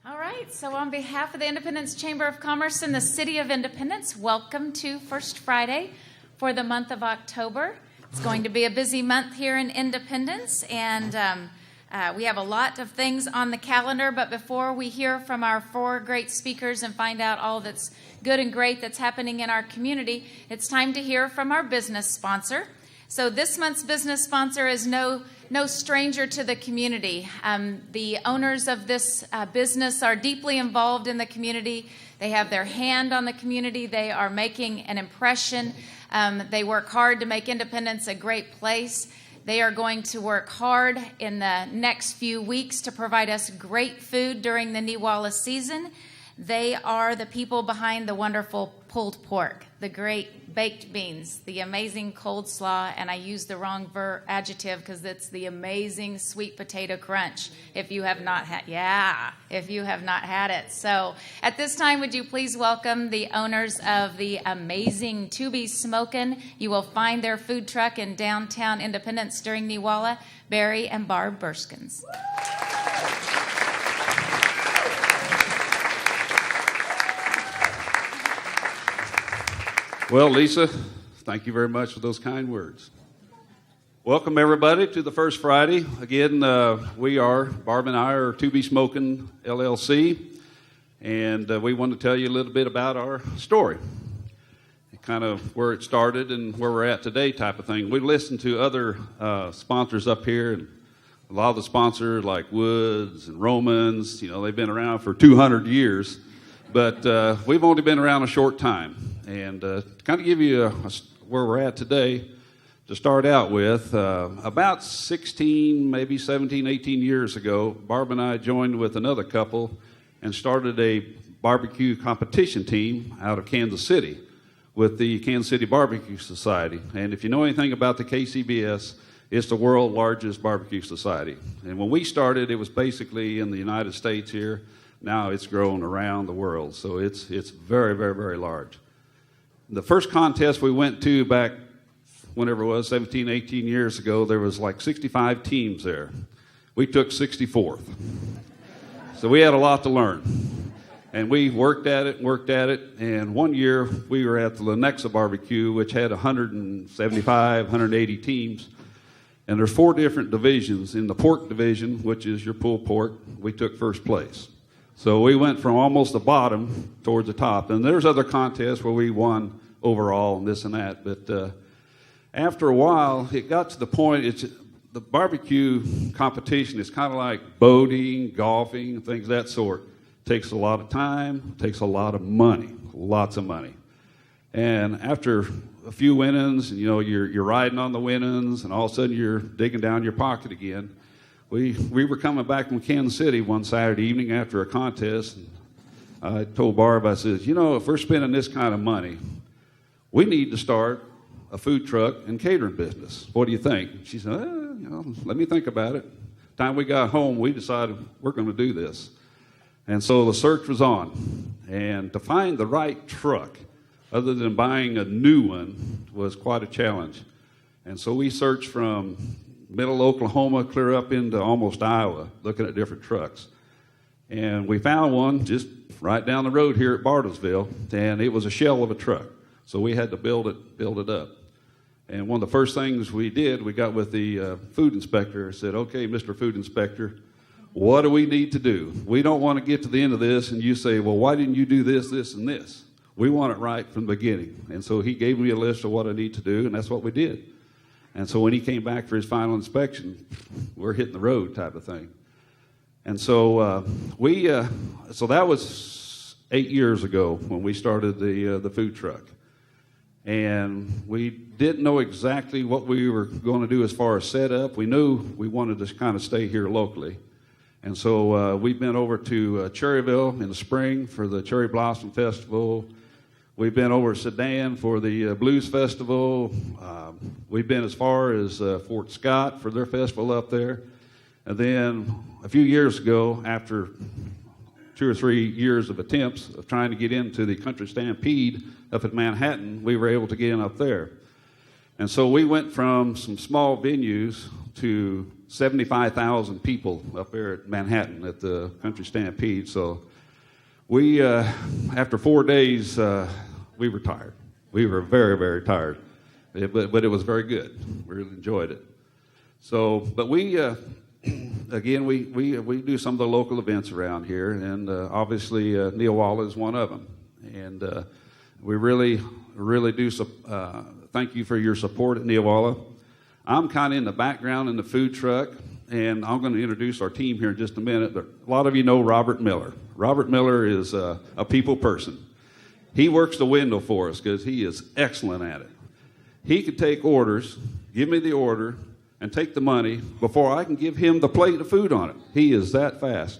All right, so on behalf of the Independence Chamber of Commerce in the City of Independence, welcome to First Friday for the month of October. It's going to be a busy month here in Independence, and we have a lot of things on the calendar, but before we hear from our four great speakers and find out all that's good and great that's happening in our community, it's time to hear from our business sponsor. So this month's business sponsor is no stranger to the community. The owners of this business are deeply involved in the community. They have their hand on the community. They are making an impression. They work hard to make Independence a great place. They are going to work hard in the next few weeks to provide us great food during the Neewollah season. They are the people behind the wonderful pulled pork, the great baked beans, the amazing cold slaw, and I used the wrong adjective because it's the amazing sweet potato crunch. If you have not had it. So at this time, would you please welcome the owners of the amazing To Be Smokin'. You will find their food truck in downtown Independence during Neewollah, Barry and Barb Burskins. Well, Lisa, thank you very much for those kind words. Welcome, everybody, to the First Friday. Again, Barb and I are To Be Smokin' LLC, and we want to tell you a little bit about our story, kind of where it started and where we're at today type of thing. We listened to other sponsors up here, and a lot of the sponsors like Woods and Romans, they've been around for 200 years, but we've only been around a short time. And to kind of give you where we're at today, to start out with, about 16, maybe 17, 18 years ago, Barb and I joined with another couple and started a barbecue competition team out of Kansas City with the Kansas City Barbecue Society. And if you know anything about the KCBS, it's the world's largest barbecue society. And when we started, it was basically in the United States here. Now it's grown around the world, so it's very, very, very large. The first contest we went to back whenever it was, 17, 18 years ago, there was like 65 teams there. We took 64th. So we had a lot to learn. And we worked at it, and one year we were at the Lenexa Barbecue, which had 175, 180 teams. And there's 4 different divisions. In the pork division, which is your pulled pork, we took first place. So we went from almost the bottom towards the top. And there's other contests where we won overall and this and that. But after a while, it got to the point, the barbecue competition is kind of like boating, golfing, things of that sort. It takes a lot of time, takes a lot of money, lots of money. And after a few winnings, and you're riding on the winnings, and all of a sudden you're digging down your pocket again. We were coming back from Kansas City one Saturday evening after a contest, and I told Barb, I said, if we're spending this kind of money, we need to start a food truck and catering business. What do you think? She said, let me think about it. Time we got home, we decided we're going to do this. And so the search was on. And to find the right truck, other than buying a new one, was quite a challenge. And so we searched from middle Oklahoma clear up into almost Iowa, looking at different trucks. And we found one just right down the road here at Bartlesville, and it was a shell of a truck. So we had to build it up. And one of the first things we did, we got with the food inspector and said, okay, Mr. Food Inspector, what do we need to do? We don't want to get to the end of this and you say, well, why didn't you do this, this, and this? We want it right from the beginning. And so he gave me a list of what I need to do, and that's what we did. And so when he came back for his final inspection, we're hitting the road type of thing. And so so that was 8 years ago when we started the food truck. And we didn't know exactly what we were going to do as far as setup. We knew we wanted to kind of stay here locally. And so we've been over to Cherryville in the spring for the Cherry Blossom Festival. We've been over to Sedan for the Blues Festival. We've been as far as Fort Scott for their festival up there. And then a few years ago, after 2 or 3 years of attempts of trying to get into the Country Stampede up at Manhattan, we were able to get in up there. And so we went from some small venues to 75,000 people up there at Manhattan at the Country Stampede. So we, after 4 days, we were tired. We were very, very tired, but it was very good. We really enjoyed it. So, but we, again, we do some of the local events around here, and obviously Neewollah is one of them. And we really do thank you for your support at Neewollah. I'm kind of in the background in the food truck, and I'm going to introduce our team here in just a minute. But a lot of you know Robert Miller. Robert Miller is a people person. He works the window for us because he is excellent at it. He could take orders, give me the order, and take the money before I can give him the plate of food on it. He is that fast.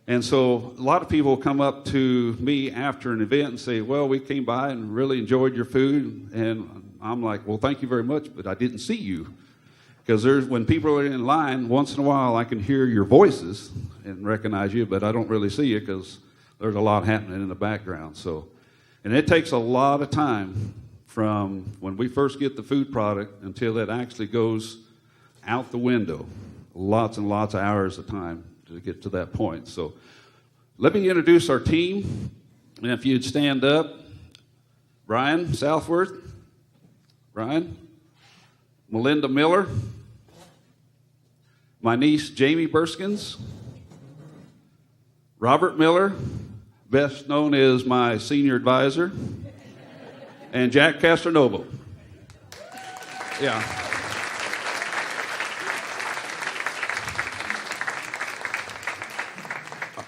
And so a lot of people come up to me after an event and say, well, we came by and really enjoyed your food. And I'm like, well, thank you very much, but I didn't see you. Because when people are in line, once in a while I can hear your voices and recognize you, but I don't really see you because there's a lot happening in the background. So, and it takes a lot of time from when we first get the food product until it actually goes out the window. Lots and lots of hours of time to get to that point. So let me introduce our team. And if you'd stand up, Brian Southworth, Brian, Melinda Miller, my niece Jamie Burskins, Robert Miller, best known as my senior advisor, and Jack Castronovo. Yeah.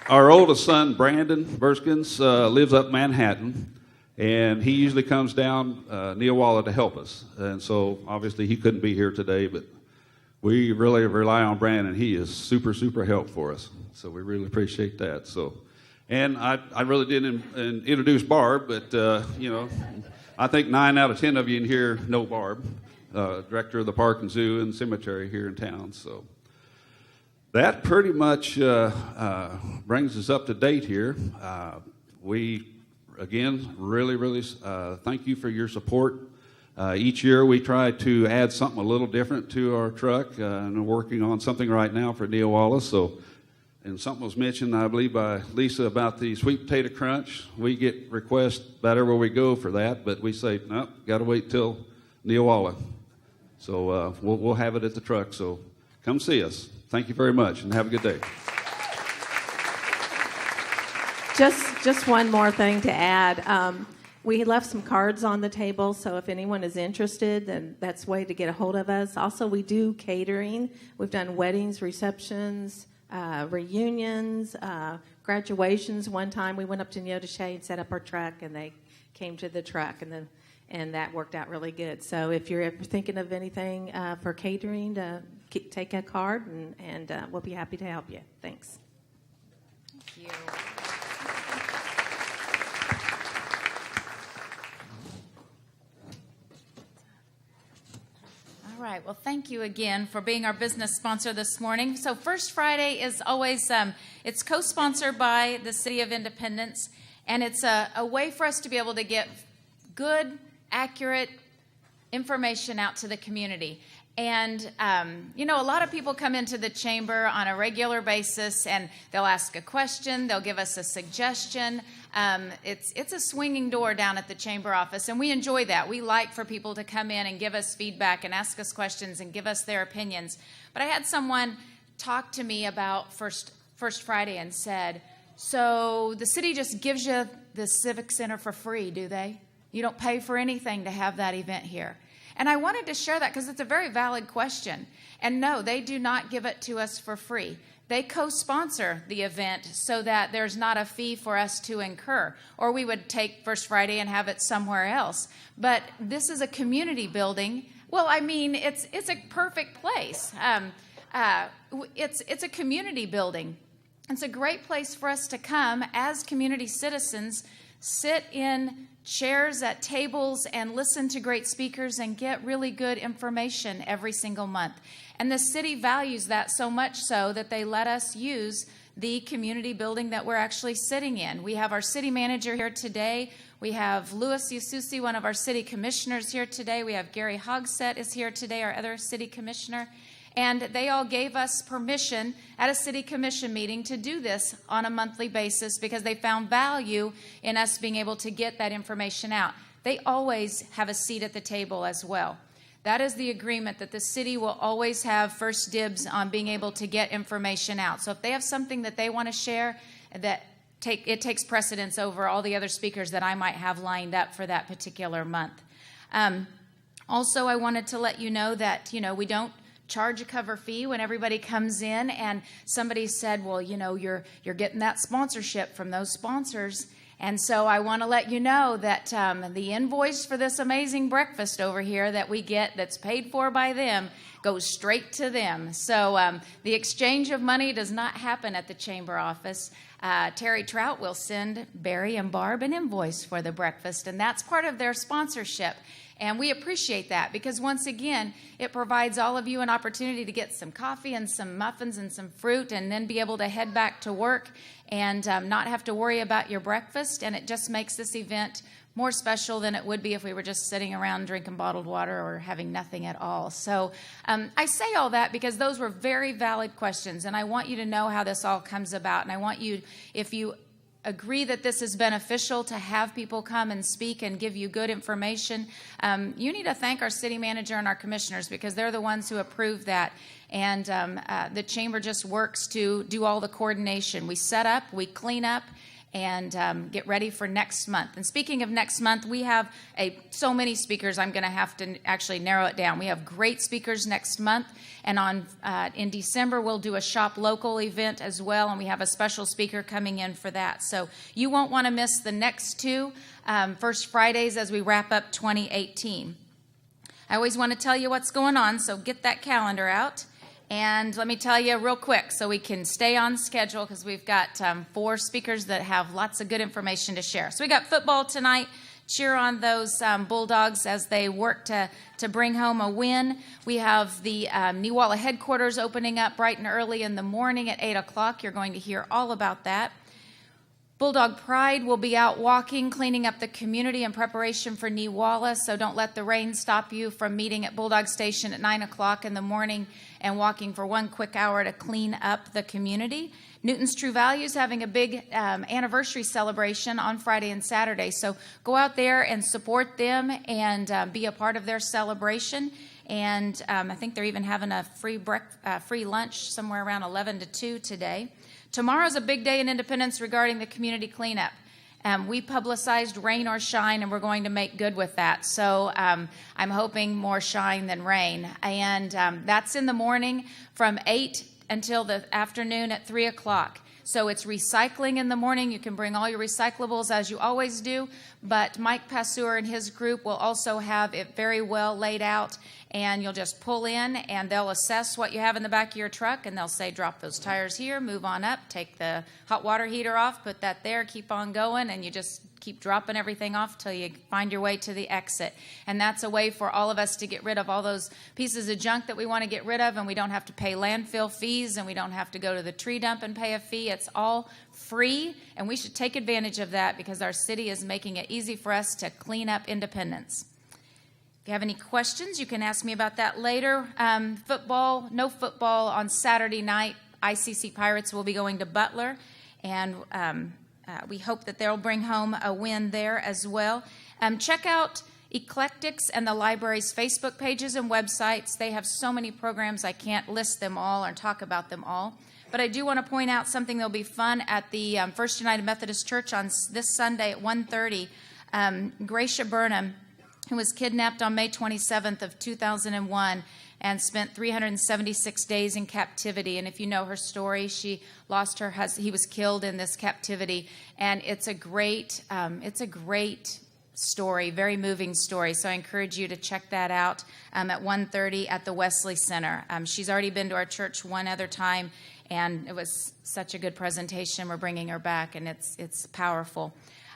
Our oldest son, Brandon Burskins, lives up Manhattan, and he usually comes down Neewollah to help us. And so, obviously, he couldn't be here today, but we really rely on Brandon. He is super, super help for us. So we really appreciate that. So, and I really didn't introduce Barb, but, I think 9 out of 10 of you in here know Barb, director of the Park and Zoo and Cemetery here in town. So that pretty much brings us up to date here. We, again, really thank you for your support. Each year we try to add something a little different to our truck, and we're working on something right now for Neewollah. So, and something was mentioned, I believe, by Lisa about the sweet potato crunch. We get requests about everywhere we go for that, but we say, no, got to wait till Neewollah. So we'll have it at the truck. So come see us. Thank you very much, and have a good day. Just one more thing to add. We left some cards on the table, so if anyone is interested, then that's a way to get a hold of us. Also, we do catering. We've done weddings, receptions, reunions, graduations. One time we went up to Neewollah and set up our truck, and they came to the truck, and that worked out really good. So if you're ever thinking of anything for catering, take a card, and we'll be happy to help you. Thanks. Thank you. All right. Well, thank you again for being our business sponsor this morning. So First Friday is always, it's co-sponsored by the City of Independence, and it's a way for us to be able to get good, accurate information out to the community. And, a lot of people come into the chamber on a regular basis, and they'll ask a question, they'll give us a suggestion. It's a swinging door down at the chamber office, and we enjoy that. We like for people to come in and give us feedback and ask us questions and give us their opinions. But I had someone talk to me about First Friday and said, so the city just gives you the Civic Center for free, do they? You don't pay for anything to have that event here. And I wanted to share that because it's a very valid question. And no, they do not give it to us for free. They co-sponsor the event so that there's not a fee for us to incur, or we would take First Friday and have it somewhere else. But this is a community building. Well, I mean, it's a perfect place. It's a community building. It's a great place for us to come as community citizens, sit in chairs at tables and listen to great speakers and get really good information every single month. And the city values that so much so that they let us use the community building that we're actually sitting in. We have our city manager here today. We have Louis Yususi, one of our city commissioners, here today. We have Gary Hogsett is here today, our other city commissioner. And they all gave us permission at a city commission meeting to do this on a monthly basis because they found value in us being able to get that information out. They always have a seat at the table as well. That is the agreement, that the city will always have first dibs on being able to get information out. So if they have something that they want to share, it takes precedence over all the other speakers that I might have lined up for that particular month. Also, I wanted to let you know that, we don't charge a cover fee when everybody comes in, and somebody said, well, you're getting that sponsorship from those sponsors. And so I want to let you know that the invoice for this amazing breakfast over here that we get that's paid for by them goes straight to them. So the exchange of money does not happen at the chamber office. Terry Trout will send Barry and Barb an invoice for the breakfast, and that's part of their sponsorship. And we appreciate that because, once again, it provides all of you an opportunity to get some coffee and some muffins and some fruit and then be able to head back to work and not have to worry about your breakfast. And it just makes this event more special than it would be if we were just sitting around drinking bottled water or having nothing at all. So I say all that because those were very valid questions, and I want you to know how this all comes about. And I want you, if you agree that this is beneficial to have people come and speak and give you good information, you need to thank our city manager and our commissioners because they're the ones who approve that. And the chamber just works to do all the coordination. We set up, we clean up, and get ready for next month. And speaking of next month, we have so many speakers, I'm going to have to actually narrow it down. We have great speakers next month, and in December, we'll do a Shop Local event as well, and we have a special speaker coming in for that. So you won't want to miss the next two First Fridays as we wrap up 2018. I always want to tell you what's going on, so get that calendar out. And let me tell you real quick so we can stay on schedule because we've got 4 speakers that have lots of good information to share. So we got football tonight. Cheer on those Bulldogs as they work to bring home a win. We have the Neewollah headquarters opening up bright and early in the morning at 8 o'clock. You're going to hear all about that. Bulldog Pride will be out walking, cleaning up the community in preparation for Neewollah, so don't let the rain stop you from meeting at Bulldog Station at 9 o'clock in the morning and walking for one quick hour to clean up the community. Newton's True Values having a big anniversary celebration on Friday and Saturday, so go out there and support them and be a part of their celebration. And I think they're even having a free lunch somewhere around 11 to 2 today. Tomorrow's a big day in Independence regarding the community cleanup. We publicized rain or shine, and we're going to make good with that. So I'm hoping more shine than rain. And that's in the morning from 8 until the afternoon at 3 o'clock. So it's recycling in the morning. You can bring all your recyclables as you always do, but Mike Passeur and his group will also have it very well laid out, and you'll just pull in and they'll assess what you have in the back of your truck, and they'll say, drop those tires here, move on up, take the hot water heater off, put that there, keep on going, and you just keep dropping everything off till you find your way to the exit. And that's a way for all of us to get rid of all those pieces of junk that we want to get rid of, and we don't have to pay landfill fees, and we don't have to go to the tree dump and pay a fee. It's all free, and we should take advantage of that because our city is making it easy for us to clean up Independence. If you have any questions, you can ask me about that later. No football on Saturday night. ICC Pirates will be going to Butler, and we hope that they'll bring home a win there as well. Check out Eclectics and the library's Facebook pages and websites. They have so many programs, I can't list them all or talk about them all. But I do want to point out something that'll be fun at the First United Methodist Church on this Sunday at 1:30. Gracia Burnham, who was kidnapped on May 27th of 2001 and spent 376 days in captivity. And if you know her story, she lost her husband. He was killed in this captivity. And it's a great story, very moving story. So I encourage you to check that out at 1:30 at the Wesley Center. She's already been to our church one other time, and it was such a good presentation. We're bringing her back, and it's powerful.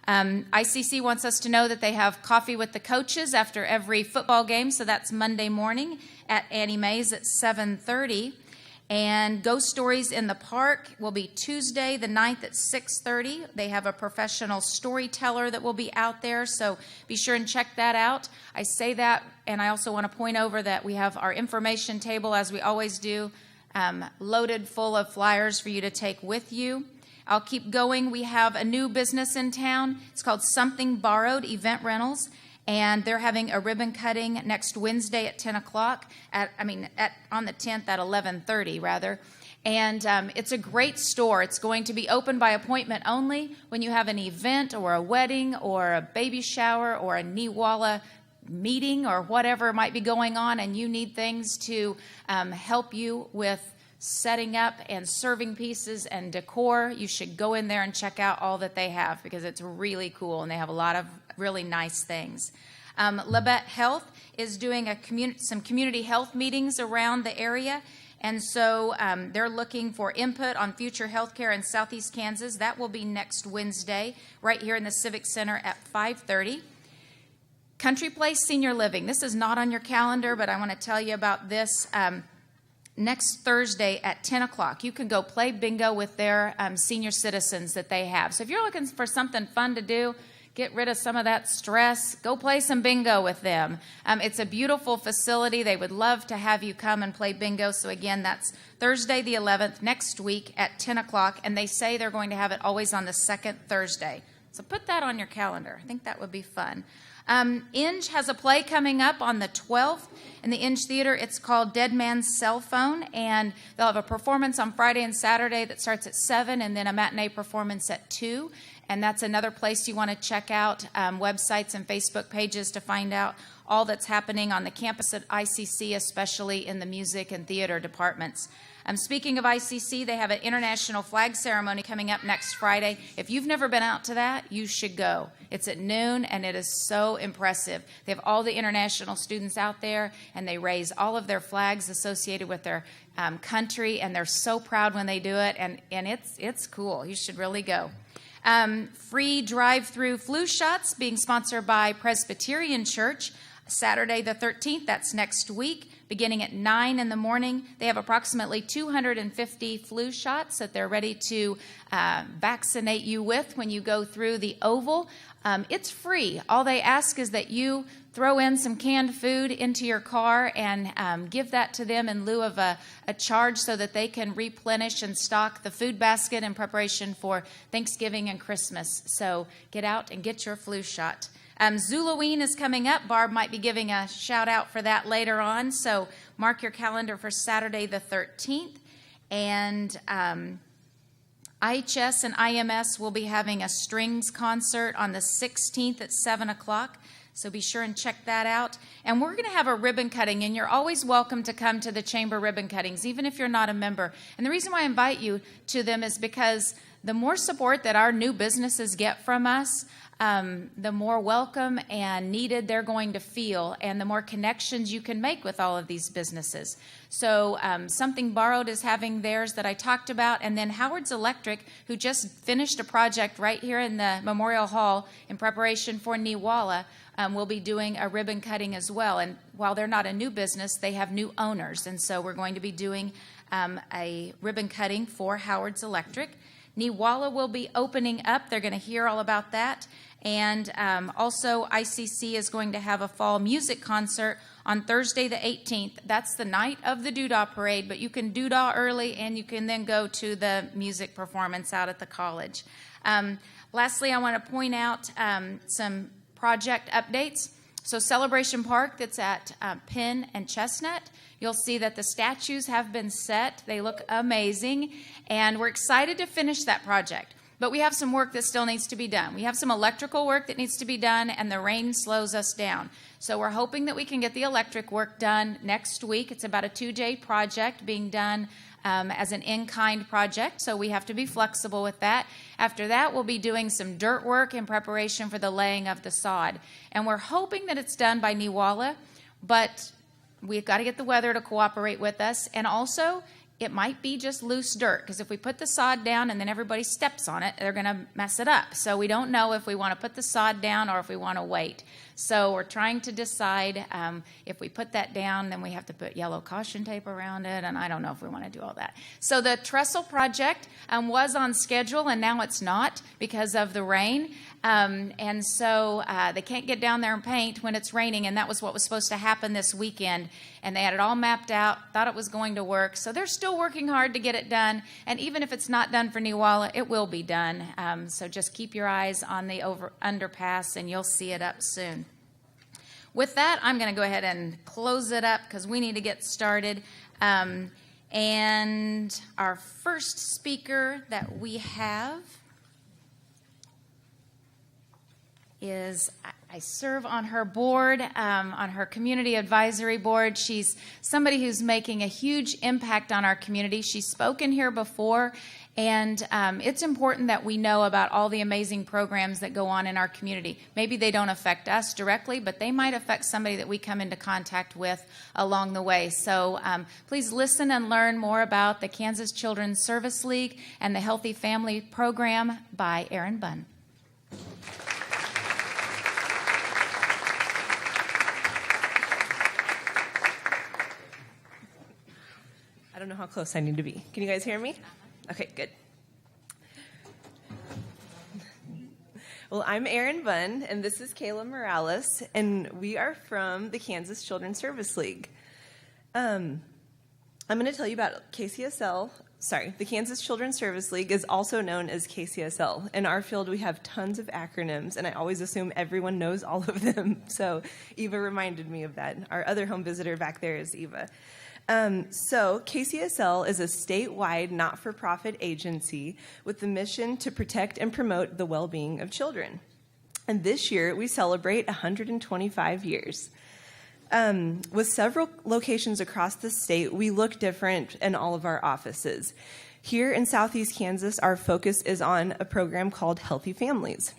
ICC wants us to know that they have coffee with the coaches after every football game, so that's Monday morning at Annie Mae's at 7:30. And Ghost Stories in the Park will be Tuesday the 9th at 6:30. They have a professional storyteller that will be out there, so be sure and check that out. I say that, and I also want to point over that we have our information table, as we always do, loaded full of flyers for you to take with you. I'll keep going. We have a new business in town. It's called Something Borrowed Event Rentals. And they're having a ribbon cutting next Wednesday at 10 o'clock, on the 10th at 11:30, rather. And it's a great store. It's going to be open by appointment only. When you have an event or a wedding or a baby shower or a Neewollah meeting or whatever might be going on, and you need things to help you with setting up and serving pieces and decor, you should go in there and check out all that they have, because it's really cool, and they have a lot of really nice things. Labette Health is doing some community health meetings around the area, and so they're looking for input on future health care in Southeast Kansas. That will be next Wednesday right here in the Civic Center at 5:30. Country Place Senior Living. This is not on your calendar, but I want to tell you about this. Next Thursday at 10 o'clock, you can go play bingo with their senior citizens that they have. So if you're looking for something fun to do, get rid of some of that stress, go play some bingo with them. It's a beautiful facility. They would love to have you come and play bingo. So again, that's Thursday the 11th, next week at 10 o'clock. And they say they're going to have it always on the second Thursday. So put that on your calendar. I think that would be fun. Inge has a play coming up on the 12th in the Inge Theater. It's called Dead Man's Cell Phone, and they'll have a performance on Friday and Saturday that starts at 7, and then a matinee performance at 2. And that's another place you want to check out, websites and Facebook pages to find out all that's happening on the campus at ICC, especially in the music and theater departments. Speaking of ICC, they have an international flag ceremony coming up next Friday. If you've never been out to that, you should go. It's at noon, and it is so impressive. They have all the international students out there, and they raise all of their flags associated with their country, and they're so proud when they do it, and it's cool. You should really go. Free drive-through flu shots being sponsored by Presbyterian Church. Saturday the 13th, that's next week, beginning at 9 in the morning. They have approximately 250 flu shots that they're ready to vaccinate you with when you go through the Oval. It's free. All they ask is that you throw in some canned food into your car and give that to them in lieu of a charge so that they can replenish and stock the food basket in preparation for Thanksgiving and Christmas. So get out and get your flu shot. Zulaween is coming up. Barb might be giving a shout out for that later on. So mark your calendar for Saturday the 13th. And IHS and IMS will be having a strings concert on the 16th at 7 o'clock. So be sure and check that out. And we're going to have a ribbon cutting, and you're always welcome to come to the chamber ribbon cuttings, even if you're not a member. And the reason why I invite you to them is because the more support that our new businesses get from us, the more welcome and needed they're going to feel, and the more connections you can make with all of these businesses. So Something Borrowed is having theirs that I talked about, and then Howard's Electric, who just finished a project right here in the Memorial Hall in preparation for Neewollah, will be doing a ribbon cutting as well. And while they're not a new business, they have new owners, and so we're going to be doing a ribbon cutting for Howard's Electric. Neewollah will be opening up. They're going to hear all about that. And also ICC is going to have a fall music concert on Thursday the 18th. That's the night of the Doodah Parade, but you can doodah early, and you can then go to the music performance out at the college. Lastly, I want to point out some project updates. So Celebration Park, that's at Penn and Chestnut, you'll see that the statues have been set. They look amazing, and we're excited to finish that project. But we have some work that still needs to be done. We have some electrical work that needs to be done, and the rain slows us down. So we're hoping that we can get the electric work done next week. It's about a 2-day project being done as an in-kind project, so we have to be flexible with that. After that, we'll be doing some dirt work in preparation for the laying of the sod. And we're hoping that it's done by Neewollah, but we've got to get the weather to cooperate with us. And also, it might be just loose dirt, because if we put the sod down and then everybody steps on it, they're going to mess it up. So we don't know if we want to put the sod down or if we want to wait. So we're trying to decide if we put that down, then we have to put yellow caution tape around it, and I don't know if we want to do all that. So the trestle project was on schedule, and now it's not because of the rain. And so they can't get down there and paint when it's raining, and that was what was supposed to happen this weekend. And they had it all mapped out, thought it was going to work. So they're still working hard to get it done. And even if it's not done for Neewollah, it will be done. So just keep your eyes on the underpass, and you'll see it up soon. With that, I'm going to go ahead and close it up because we need to get started. And our first speaker that we have is, I serve on her board, on her community advisory board. She's somebody who's making a huge impact on our community. She's spoken here before, and it's important that we know about all the amazing programs that go on in our community. Maybe they don't affect us directly, but they might affect somebody that we come into contact with along the way. So please listen and learn more about the Kansas Children's Service League and the Healthy Family Program by Erin Bunn. I don't know how close I need to be. Can you guys hear me? Okay, good. Well, I'm Erin Bunn, and this is Kayla Morales, and we are from the Kansas Children's Service League. I'm going to tell you about KCSL. Sorry, the Kansas Children's Service League is also known as KCSL. In our field, we have tons of acronyms, and I always assume everyone knows all of them. So Eva reminded me of that. Our other home visitor back there is Eva. So KCSL is a statewide not-for-profit agency with the mission to protect and promote the well-being of children. And this year, we celebrate 125 years. With several locations across the state, we look different in all of our offices. Here in Southeast Kansas, our focus is on a program called Healthy Families.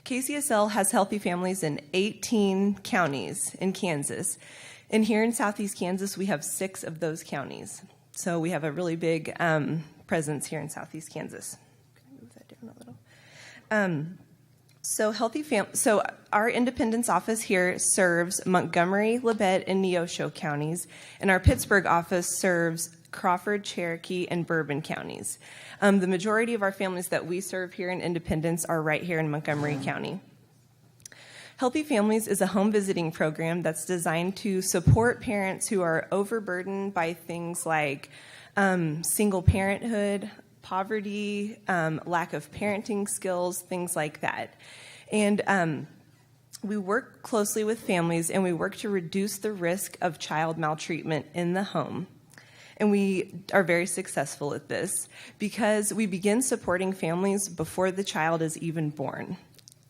KCSL has Healthy Families in 18 counties in Kansas. And here in Southeast Kansas, we have 6 of those counties. So we have a really big presence here in Southeast Kansas. Can I move that down a little? So our Independence office here serves Montgomery, Labette, and Neosho counties, and our Pittsburgh office serves Crawford, Cherokee, and Bourbon counties. The majority of our families that we serve here in Independence are right here in Montgomery County. Healthy Families is a home visiting program that's designed to support parents who are overburdened by things like single parenthood, poverty, lack of parenting skills, things like that. And we work closely with families, and we work to reduce the risk of child maltreatment in the home. And we are very successful at this because we begin supporting families before the child is even born,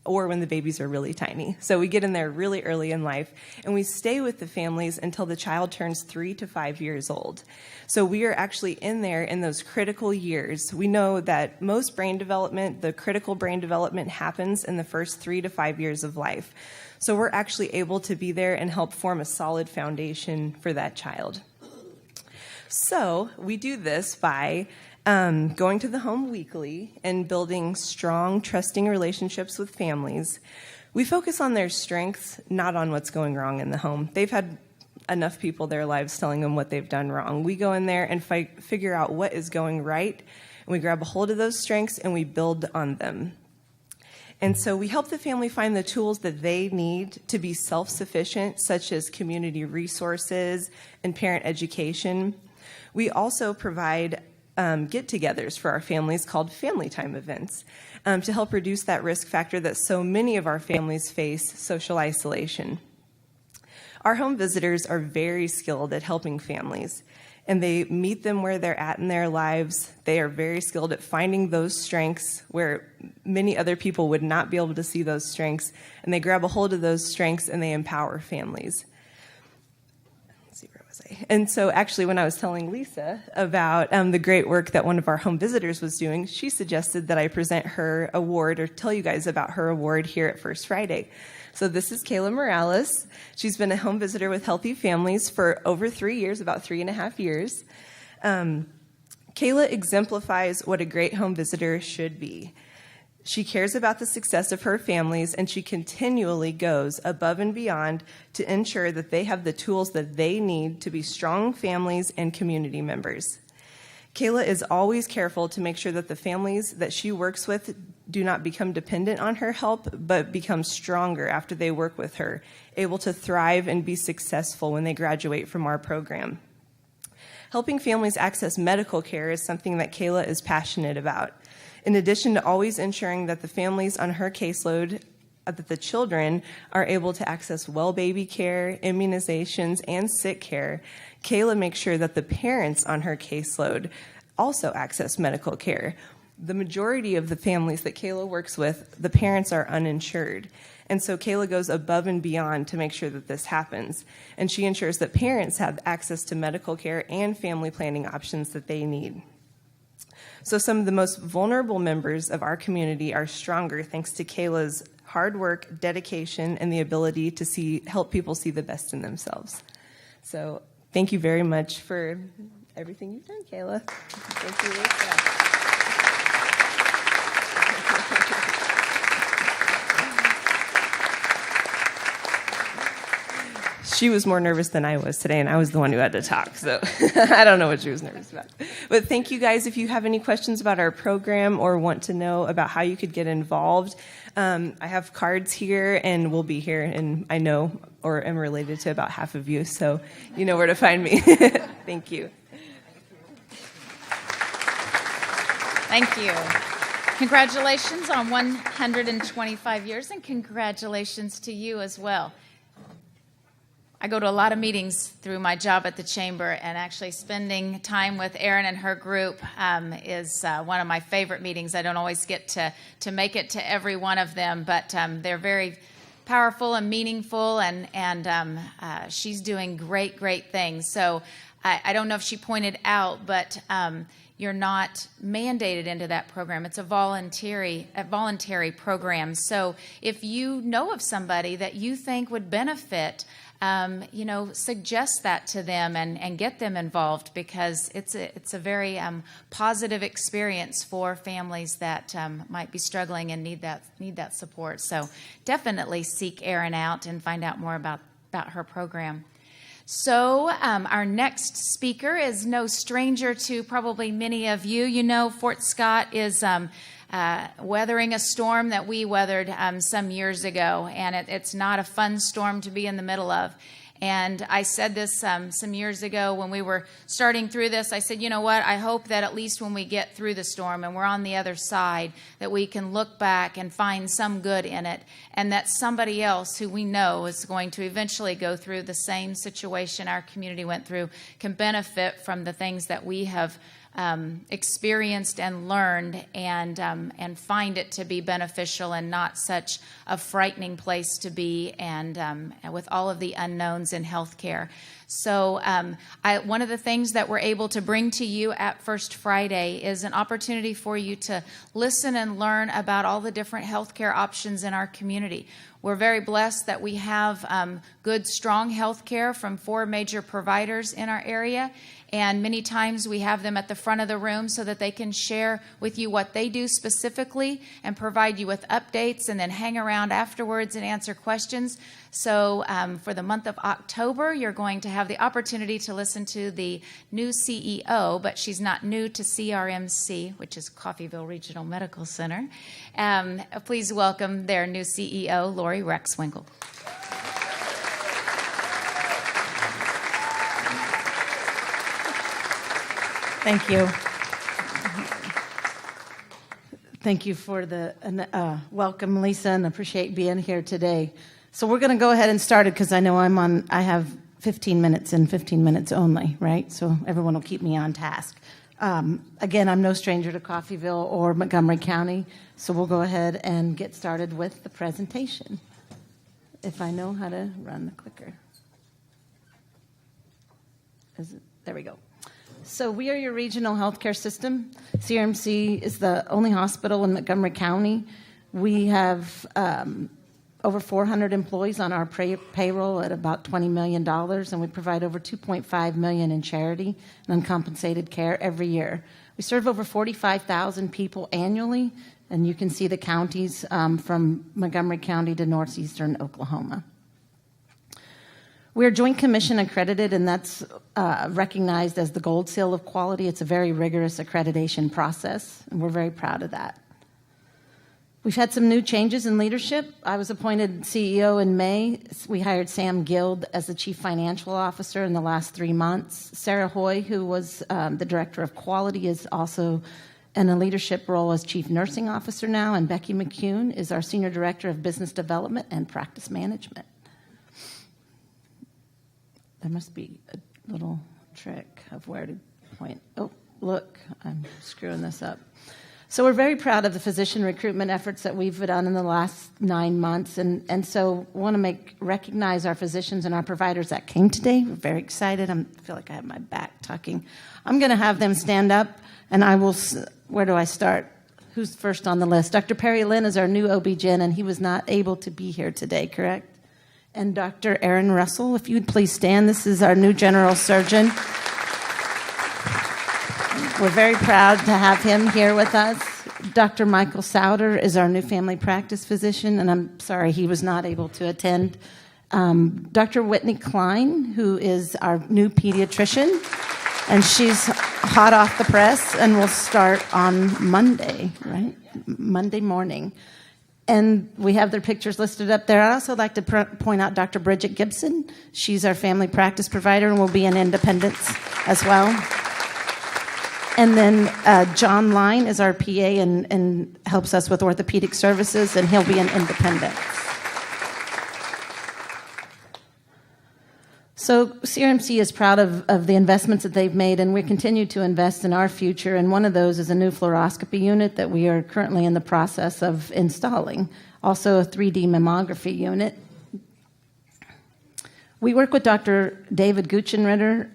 or when the babies are really tiny. So we get in there really early in life, and we stay with the families until the child turns 3 to 5 years old. So we are actually in there in those critical years. We know that most brain development, the critical brain development, happens in the first 3 to 5 years of life. So we're actually able to be there and help form a solid foundation for that child. So we do this by going to the home weekly and building strong, trusting relationships with families. We focus on their strengths, not on what's going wrong in the home. They've had enough people their lives telling them what they've done wrong. We go in there and figure out what is going right, and we grab a hold of those strengths and we build on them. And so we help the family find the tools that they need to be self-sufficient, such as community resources and parent education. We also provide get-togethers for our families called family time events to help reduce that risk factor that so many of our families face, social isolation. Our home visitors are very skilled at helping families, and they meet them where they're at in their lives. They are very skilled at finding those strengths where many other people would not be able to see those strengths, and they grab a hold of those strengths and they empower families. And so actually when I was telling Lisa about the great work that one of our home visitors was doing, she suggested that I present her award or tell you guys about her award here at First Friday. So this is Kayla Morales. She's been a home visitor with Healthy Families for over 3 years, about 3.5 years. Kayla exemplifies what a great home visitor should be. She cares about the success of her families, and she continually goes above and beyond to ensure that they have the tools that they need to be strong families and community members. Kayla is always careful to make sure that the families that she works with do not become dependent on her help, but become stronger after they work with her, able to thrive and be successful when they graduate from our program. Helping families access medical care is something that Kayla is passionate about. In addition to always ensuring that the families on her caseload, that the children are able to access well baby care, immunizations, and sick care, Kayla makes sure that the parents on her caseload also access medical care. The majority of the families that Kayla works with, the parents are uninsured. And so Kayla goes above and beyond to make sure that this happens. And she ensures that parents have access to medical care and family planning options that they need. So some of the most vulnerable members of our community are stronger thanks to Kayla's hard work, dedication, and the ability to help people see the best in themselves. So thank you very much for everything you've done, Kayla. Thank you, Lisa. She was more nervous than I was today, and I was the one who had to talk, so I don't know what she was nervous about. But thank you guys. If you have any questions about our program or want to know about how you could get involved, I have cards here, and we'll be here, and I know or am related to about half of you, so you know where to find me. Thank you. Thank you. Congratulations on 125 years, and congratulations to you as well. I go to a lot of meetings through my job at the Chamber, and actually spending time with Erin and her group is one of my favorite meetings. I don't always get to make it to every one of them, but they're very powerful and meaningful, and she's doing great things. So I don't know if she pointed out, but you're not mandated into that program. It's a voluntary program. So if you know of somebody that you think would benefit, suggest that to them and get them involved, because it's a very positive experience for families that might be struggling and need that support. So definitely seek Erin out and find out more about her program. So our next speaker is no stranger to probably many of you. You know, Fort Scott is weathering a storm that we weathered some years ago, and it's not a fun storm to be in the middle of. And I said this some years ago when we were starting through this. I said, you know what, I hope that at least when we get through the storm and we're on the other side, that we can look back and find some good in it, and that somebody else who we know is going to eventually go through the same situation our community went through can benefit from the things that we have experienced and learned, and find it to be beneficial and not such a frightening place to be, and with all of the unknowns in healthcare. So one of the things that we're able to bring to you at First Friday is an opportunity for you to listen and learn about all the different healthcare options in our community. We're very blessed that we have good, strong health care from 4 major providers in our area. And many times we have them at the front of the room so that they can share with you what they do specifically and provide you with updates, and then hang around afterwards and answer questions. So for the month of October, you're going to have the opportunity to listen to the new CEO, but she's not new to CRMC, which is Coffeyville Regional Medical Center. Please welcome their new CEO, Lori Rexwinkle. Thank you. Thank you for the welcome, Lisa, and appreciate being here today. So we're going to go ahead and start it, because I know I have 15 minutes and 15 minutes only, right? So everyone will keep me on task. Again, I'm no stranger to Coffeyville or Montgomery County, so we'll go ahead and get started with the presentation, if I know how to run the clicker. There we go. So we are your regional healthcare system. CRMC is the only hospital in Montgomery County. We have over 400 employees on our payroll at about $20 million, and we provide over $2.5 million in charity and uncompensated care every year. We serve over 45,000 people annually, and you can see the counties from Montgomery County to northeastern Oklahoma. We're Joint Commission accredited, and that's recognized as the gold seal of quality. It's a very rigorous accreditation process, and we're very proud of that. We've had some new changes in leadership. I was appointed CEO in May. We hired Sam Guild as the Chief Financial Officer in the last 3 months. Sarah Hoy, who was the Director of Quality, is also in a leadership role as Chief Nursing Officer now, and Becky McCune is our Senior Director of Business Development and Practice Management. There must be a little trick of where to point. Oh, look, I'm screwing this up. So we're very proud of the physician recruitment efforts that we've done in the last 9 months, and so want to recognize our physicians and our providers that came today. We're very excited. I feel like I have my back tucking. I'm going to have them stand up, and I will. Where do I start? Who's first on the list? Dr. Perry Lynn is our new OB-GYN, and he was not able to be here today, correct? And Dr. Erin Russell, if you would please stand. This is our new general surgeon. We're very proud to have him here with us. Dr. Michael Souter is our new family practice physician, and I'm sorry he was not able to attend. Dr. Whitney Klein, who is our new pediatrician, and she's hot off the press and will start on Monday, right? Monday morning. And we have their pictures listed up there. I'd also like to point out Dr. Bridget Gibson. She's our family practice provider and will be in Independence as well. And then John Line is our PA and helps us with orthopedic services, and he'll be in Independence. So CRMC is proud of the investments that they've made, and we continue to invest in our future, and one of those is a new fluoroscopy unit that we are currently in the process of installing. Also a 3D mammography unit. We work with Dr. David Guchenritter,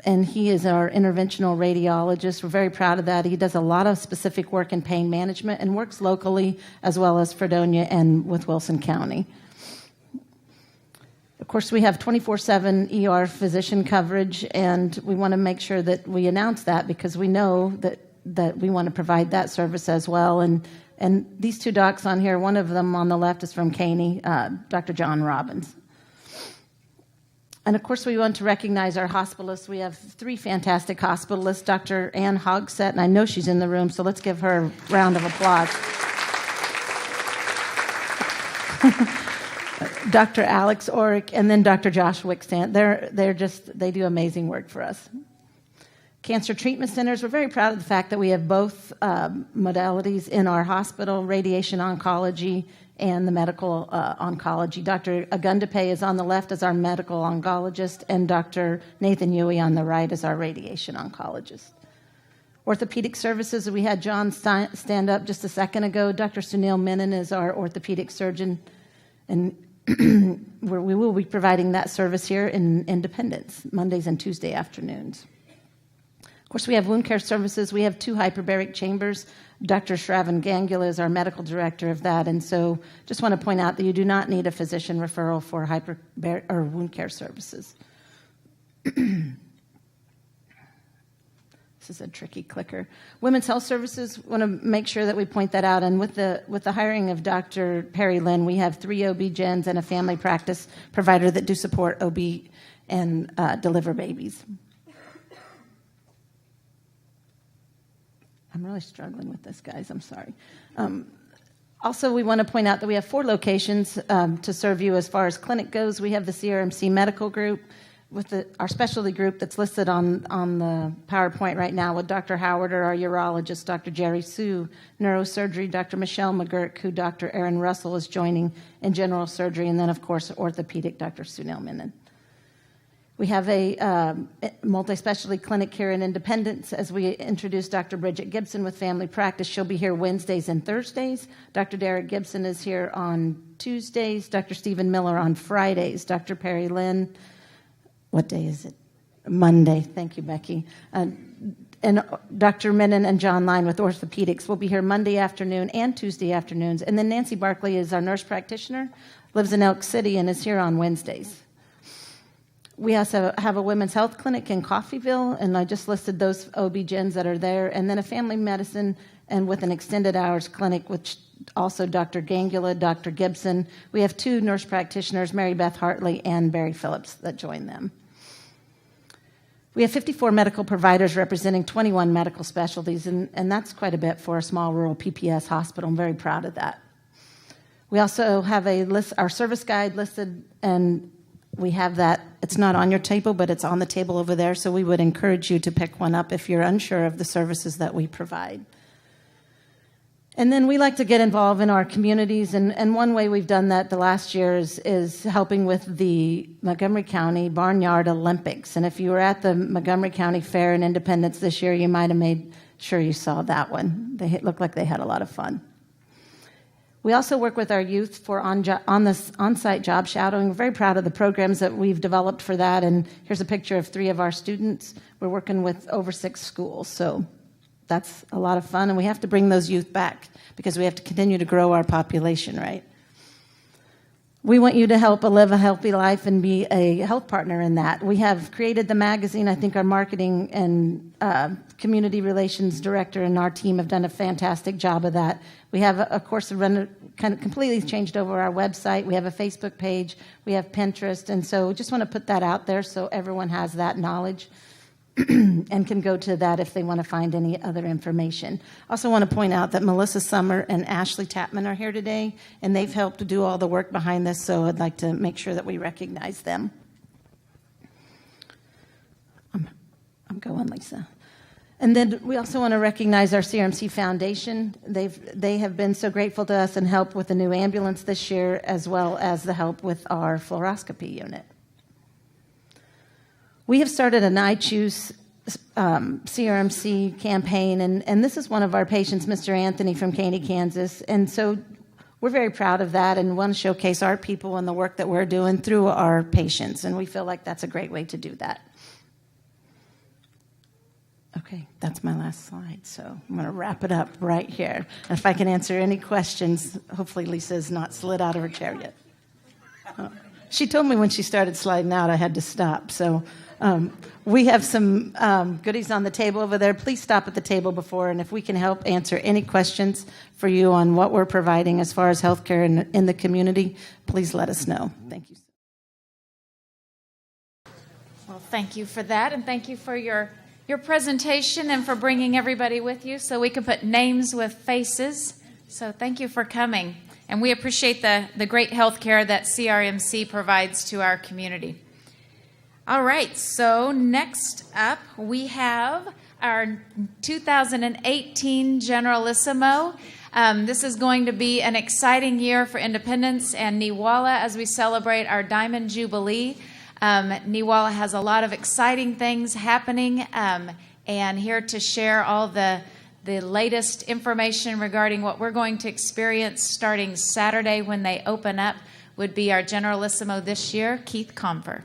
and he is our interventional radiologist. We're very proud of that. He does a lot of specific work in pain management and works locally as well as Fredonia and with Wilson County. Of course, we have 24/7 ER physician coverage, and we want to make sure that we announce that because we know that we want to provide that service as well. And these two docs on here, one of them on the left is from Caney, Dr. John Robbins. And of course, we want to recognize our hospitalists. We have 3 fantastic hospitalists. Dr. Ann Hogsett, and I know she's in the room, so let's give her a round of applause. Dr. Alex Orick, and then Dr. Josh Wickstand. They do amazing work for us. Cancer treatment centers, we're very proud of the fact that we have both modalities in our hospital, radiation oncology and the medical oncology. Dr. Agundape is on the left as our medical oncologist, and Dr. Nathan Yui on the right as our radiation oncologist. Orthopedic services, we had John stand up just a second ago. Dr. Sunil Menon is our orthopedic surgeon, and we will be providing that service here in Independence, Mondays and Tuesday afternoons. Of course, we have wound care services. We have 2 hyperbaric chambers. Dr. Shravan Gangula is our medical director of that, and so just want to point out that you do not need a physician referral for or wound care services. This is a tricky clicker. Women's health services, want to make sure that we point that out, and with the hiring of Dr. Perry Lynn, we have 3 OB-GYNs and a family practice provider that do support OB and deliver babies. I'm really struggling with this, guys. I'm sorry. Also, we want to point out that we have 4 locations to serve you as far as clinic goes. We have the CRMC Medical Group with our specialty group that's listed on the PowerPoint right now with Dr. Howard, our urologist, Dr. Jerry Sue, neurosurgery, Dr. Michelle McGurk, who Dr. Erin Russell is joining in general surgery, and then, of course, orthopedic, Dr. Sunil Menon. We have a multi-specialty clinic here in Independence as we introduce Dr. Bridget Gibson with family practice. She'll be here Wednesdays and Thursdays. Dr. Derek Gibson is here on Tuesdays. Dr. Stephen Miller on Fridays. Dr. Perry Lynn, what day is it? Monday. Thank you, Becky. And Dr. Menon and John Line with orthopedics will be here Monday afternoon and Tuesday afternoons. And then Nancy Barkley is our nurse practitioner, lives in Elk City, and is here on Wednesdays. We also have a women's health clinic in Coffeyville, and I just listed those OB-GYNs that are there, and then a family medicine and with an extended hours clinic, which also Dr. Gangula, Dr. Gibson. We have 2 nurse practitioners, Mary Beth Hartley and Barry Phillips, that join them. We have 54 medical providers representing 21 medical specialties, and that's quite a bit for a small rural PPS hospital. I'm very proud of that. We also have our service guide listed, and we have that. It's not on your table, but it's on the table over there, so we would encourage you to pick one up if you're unsure of the services that we provide. And then we like to get involved in our communities, and one way we've done that the last year is helping with the Montgomery County Barnyard Olympics. And if you were at the Montgomery County Fair in Independence this year, you might have made sure you saw that one. They looked like they had a lot of fun. We also work with our youth for on-site job shadowing. We're very proud of the programs that we've developed for that, and here's a picture of 3 of our students. We're working with over 6 schools, so that's a lot of fun, and we have to bring those youth back because we have to continue to grow our population, right? We want you to help live a healthy life and be a health partner in that. We have created the magazine. I think our marketing and community relations director and our team have done a fantastic job of that. We have, of course, kind of completely changed over our website. We have a Facebook page. We have Pinterest. And so we just want to put that out there so everyone has that knowledge and can go to that if they want to find any other information. Also want to point out that Melissa Summer and Ashley Tapman are here today, and they've helped to do all the work behind this, so I'd like to make sure that we recognize them. I'm going, Lisa. And then we also want to recognize our CRMC Foundation. They have been so grateful to us and helped with the new ambulance this year, as well as the help with our fluoroscopy unit. We have started an I Choose CRMC campaign, and this is one of our patients, Mr. Anthony from Caney, Kansas. And so we're very proud of that and want to showcase our people and the work that we're doing through our patients, and we feel like that's a great way to do that. Okay, that's my last slide, so I'm going to wrap it up right here. And if I can answer any questions, hopefully Lisa's not slid out of her chair yet. She told me when she started sliding out I had to stop, so we have some goodies on the table over there. Please stop at the table before, and if we can help answer any questions for you on what we're providing as far as healthcare in the community, please let us know. Thank you. Well, thank you for that, and thank you for your presentation and for bringing everybody with you so we can put names with faces. So thank you for coming. And we appreciate the great health care that CRMC provides to our community. All right, so next up we have our 2018 Generalissimo. This is going to be an exciting year for Independence and Neewollah as we celebrate our Diamond Jubilee. Neewollah has a lot of exciting things happening, and here to share all the latest information regarding what we're going to experience starting Saturday when they open up would be our Generalissimo this year, Keith Confer.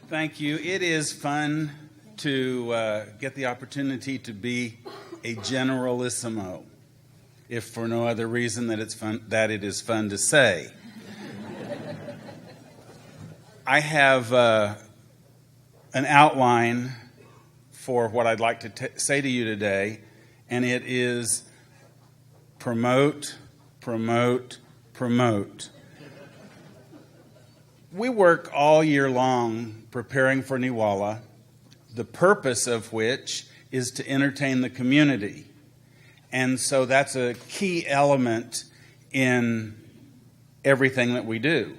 Thank you. It is fun to get the opportunity to be a Generalissimo, if for no other reason that it is fun to say. I have an outline for what I'd like to say to you today, and it is promote, promote, promote. We work all year long preparing for Neewollah, the purpose of which is to entertain the community. And so that's a key element in everything that we do.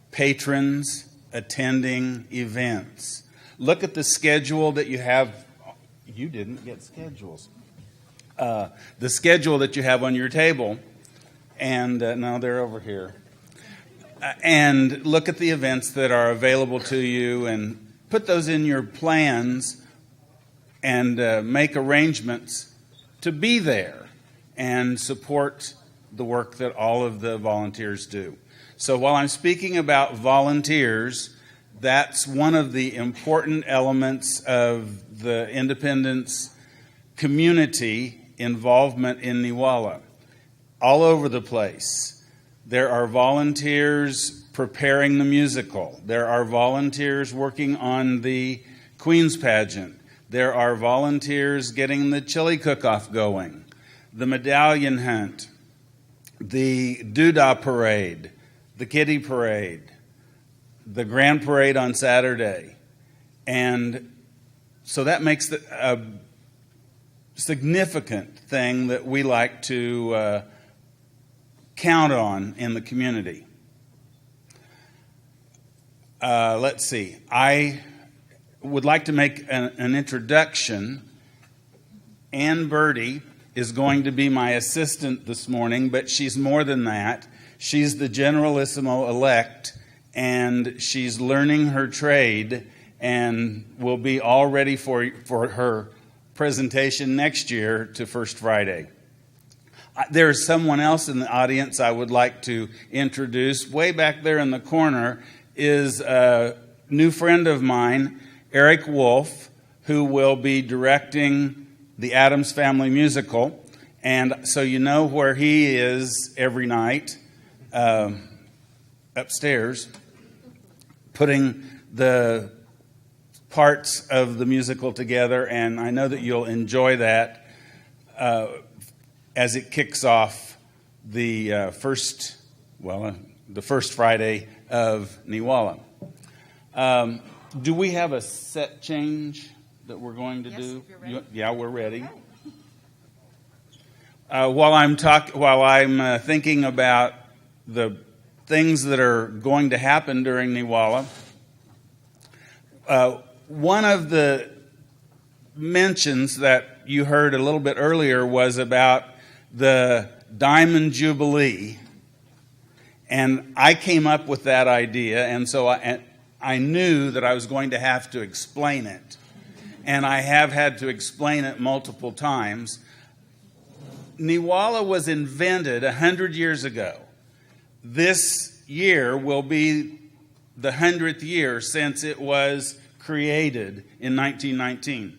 Patrons attending events. Look at the schedule that you have. You didn't get schedules. The schedule that you have on your table. And no, they're over here. And look at the events that are available to you and put those in your plans and make arrangements to be there and support the work that all of the volunteers do. So while I'm speaking about volunteers, that's one of the important elements of the Independence community involvement in Neewollah. all over the place. There are volunteers preparing the musical. There are volunteers working on the Queen's pageant. There are volunteers getting the chili cook-off going, the medallion hunt, the doodah parade, the kiddie parade, the grand parade on Saturday. And so that makes a significant thing that we like to count on in the community. Let's see. I would like to make an introduction. Ann Birdie is going to be my assistant this morning, but she's more than that. She's the Generalissimo elect, and she's learning her trade and will be all ready for her presentation next year to First Friday. There's someone else in the audience I would like to introduce. Way back there in the corner is a new friend of mine, Eric Wolf, who will be directing the Addams Family Musical. And so you know where he is every night, upstairs, putting the parts of the musical together. And I know that you'll enjoy that as it kicks off the first Friday of Neewollah. Do we have a set change that we're going to do? If you're ready. Yeah, we're ready. While I'm thinking about the things that are going to happen during Neewollah, one of the mentions that you heard a little bit earlier was about the Diamond Jubilee, and I came up with that idea, and so I knew that I was going to have to explain it, and I have had to explain it multiple times. Neewollah was invented 100 years ago. This year will be the 100th year since it was created in 1919.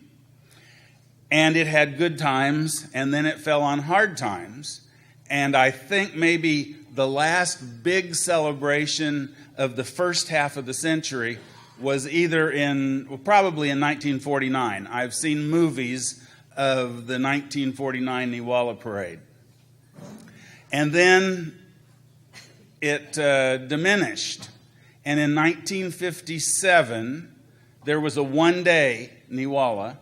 And it had good times, and then it fell on hard times. And I think maybe the last big celebration of the first half of the century was probably in 1949. I've seen movies of the 1949 Neewollah parade. And then it diminished. And in 1957, there was a one-day Neewollah.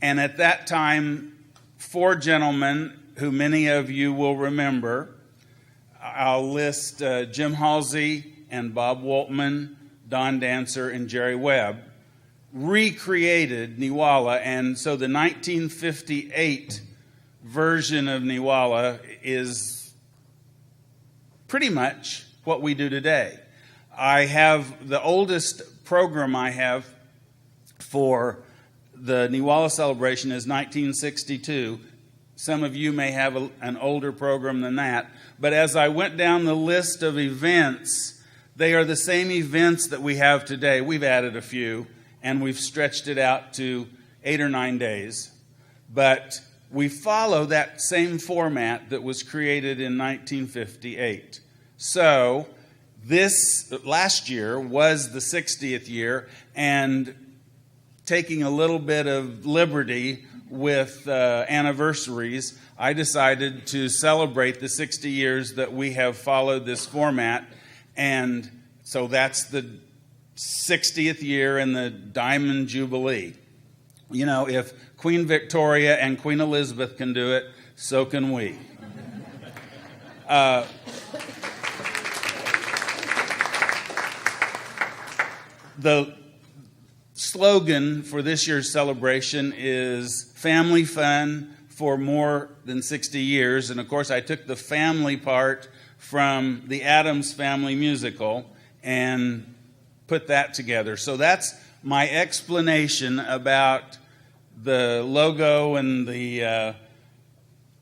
And at that time, 4 gentlemen who many of you will remember, I'll list Jim Halsey and Bob Woltman, Don Dancer, and Jerry Webb, recreated Neewollah. And so the 1958 version of Neewollah is pretty much what we do today. I have the oldest program I have for the Neewollah celebration is 1962. Some of you may have an older program than that. But as I went down the list of events, they are the same events that we have today. We've added a few, and we've stretched it out to 8 or 9 days. But we follow that same format that was created in 1958. So this last year was the 60th year, and taking a little bit of liberty with anniversaries, I decided to celebrate the 60 years that we have followed this format. And so that's the 60th year and the Diamond Jubilee. You know, if Queen Victoria and Queen Elizabeth can do it, so can we. The slogan for this year's celebration is family fun for more than 60 years. And of course, I took the family part from the Addams Family Musical and put that together. So that's my explanation about the logo and the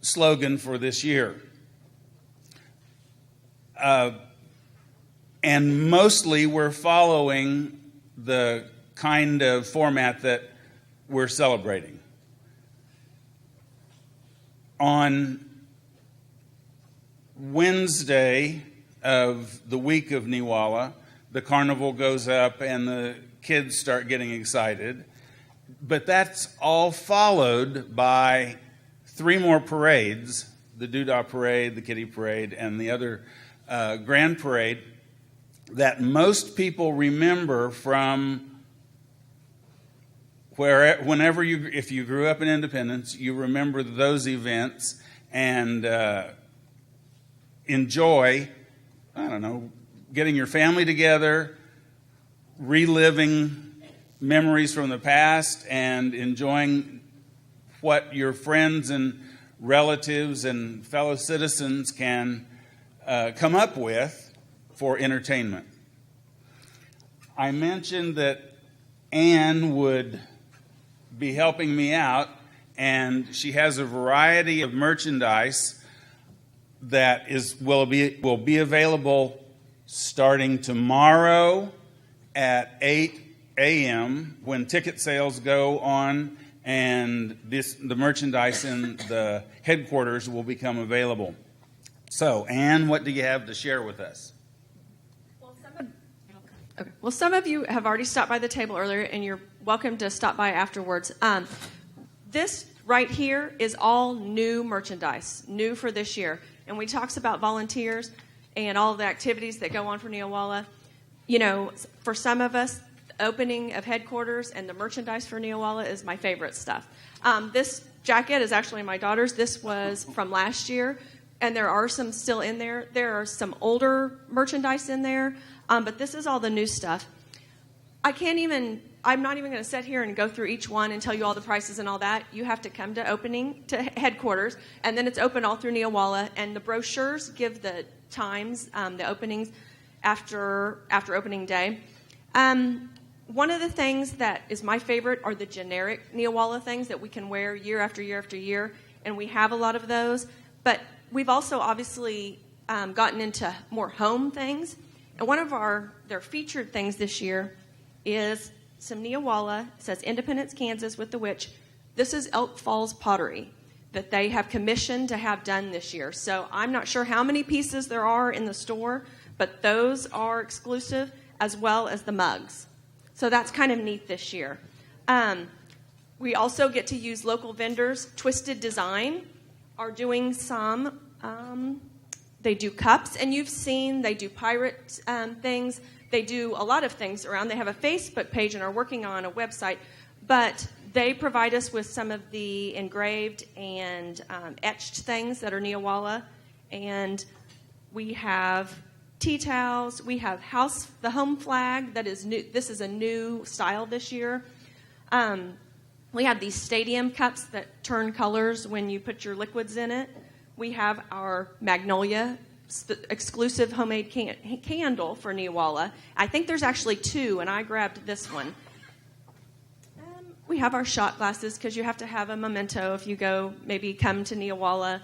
slogan for this year. And mostly we're following the kind of format that we're celebrating. On Wednesday of the week of Neewollah, the carnival goes up and the kids start getting excited. But that's all followed by 3 more parades, the Doodah Parade, the Kitty Parade, and the other Grand Parade that most people remember from whenever if you grew up in Independence, you remember those events and enjoy, I don't know, getting your family together, reliving memories from the past, and enjoying what your friends and relatives and fellow citizens can come up with for entertainment. I mentioned that Ann would be helping me out, and she has a variety of merchandise that will be available starting tomorrow at 8 a.m. when ticket sales go on, and the merchandise in the headquarters will become available. So, Ann, what do you have to share with us? Well, some of you have already stopped by the table earlier, and you're welcome to stop by afterwards. This right here is all new merchandise, new for this year. And we talks about volunteers and all the activities that go on for Neewollah. You know, for some of us, the opening of headquarters and the merchandise for Neewollah is my favorite stuff. This jacket is actually my daughter's. This was from last year, and there are some still in there. There are some older merchandise in there, but this is all the new stuff. I'm not even going to sit here and go through each one and tell you all the prices and all that. You have to come to headquarters, and then it's open all through Neewollah, and the brochures give the times, the openings after opening day. One of the things that is my favorite are the generic Neewollah things that we can wear year after year after year, and we have a lot of those. But we've also obviously gotten into more home things, and one of their featured things this year is some Neewollah. It says Independence, Kansas with the Witch. This is Elk Falls pottery that they have commissioned to have done this year. So I'm not sure how many pieces there are in the store, but those are exclusive, as well as the mugs. So that's kind of neat this year. We also get to use local vendors. Twisted Design are doing some. They do cups, and you've seen they do pirate things. They do a lot of things around. They have a Facebook page and are working on a website, but they provide us with some of the engraved and etched things that are Neewollah, and we have tea towels. We have the home flag that is new. This is a new style this year. We have these stadium cups that turn colors when you put your liquids in it. We have our Magnolia exclusive homemade candle for Neewollah. I think there's actually 2, and I grabbed this one. We have our shot glasses because you have to have a memento if you come to Neewollah.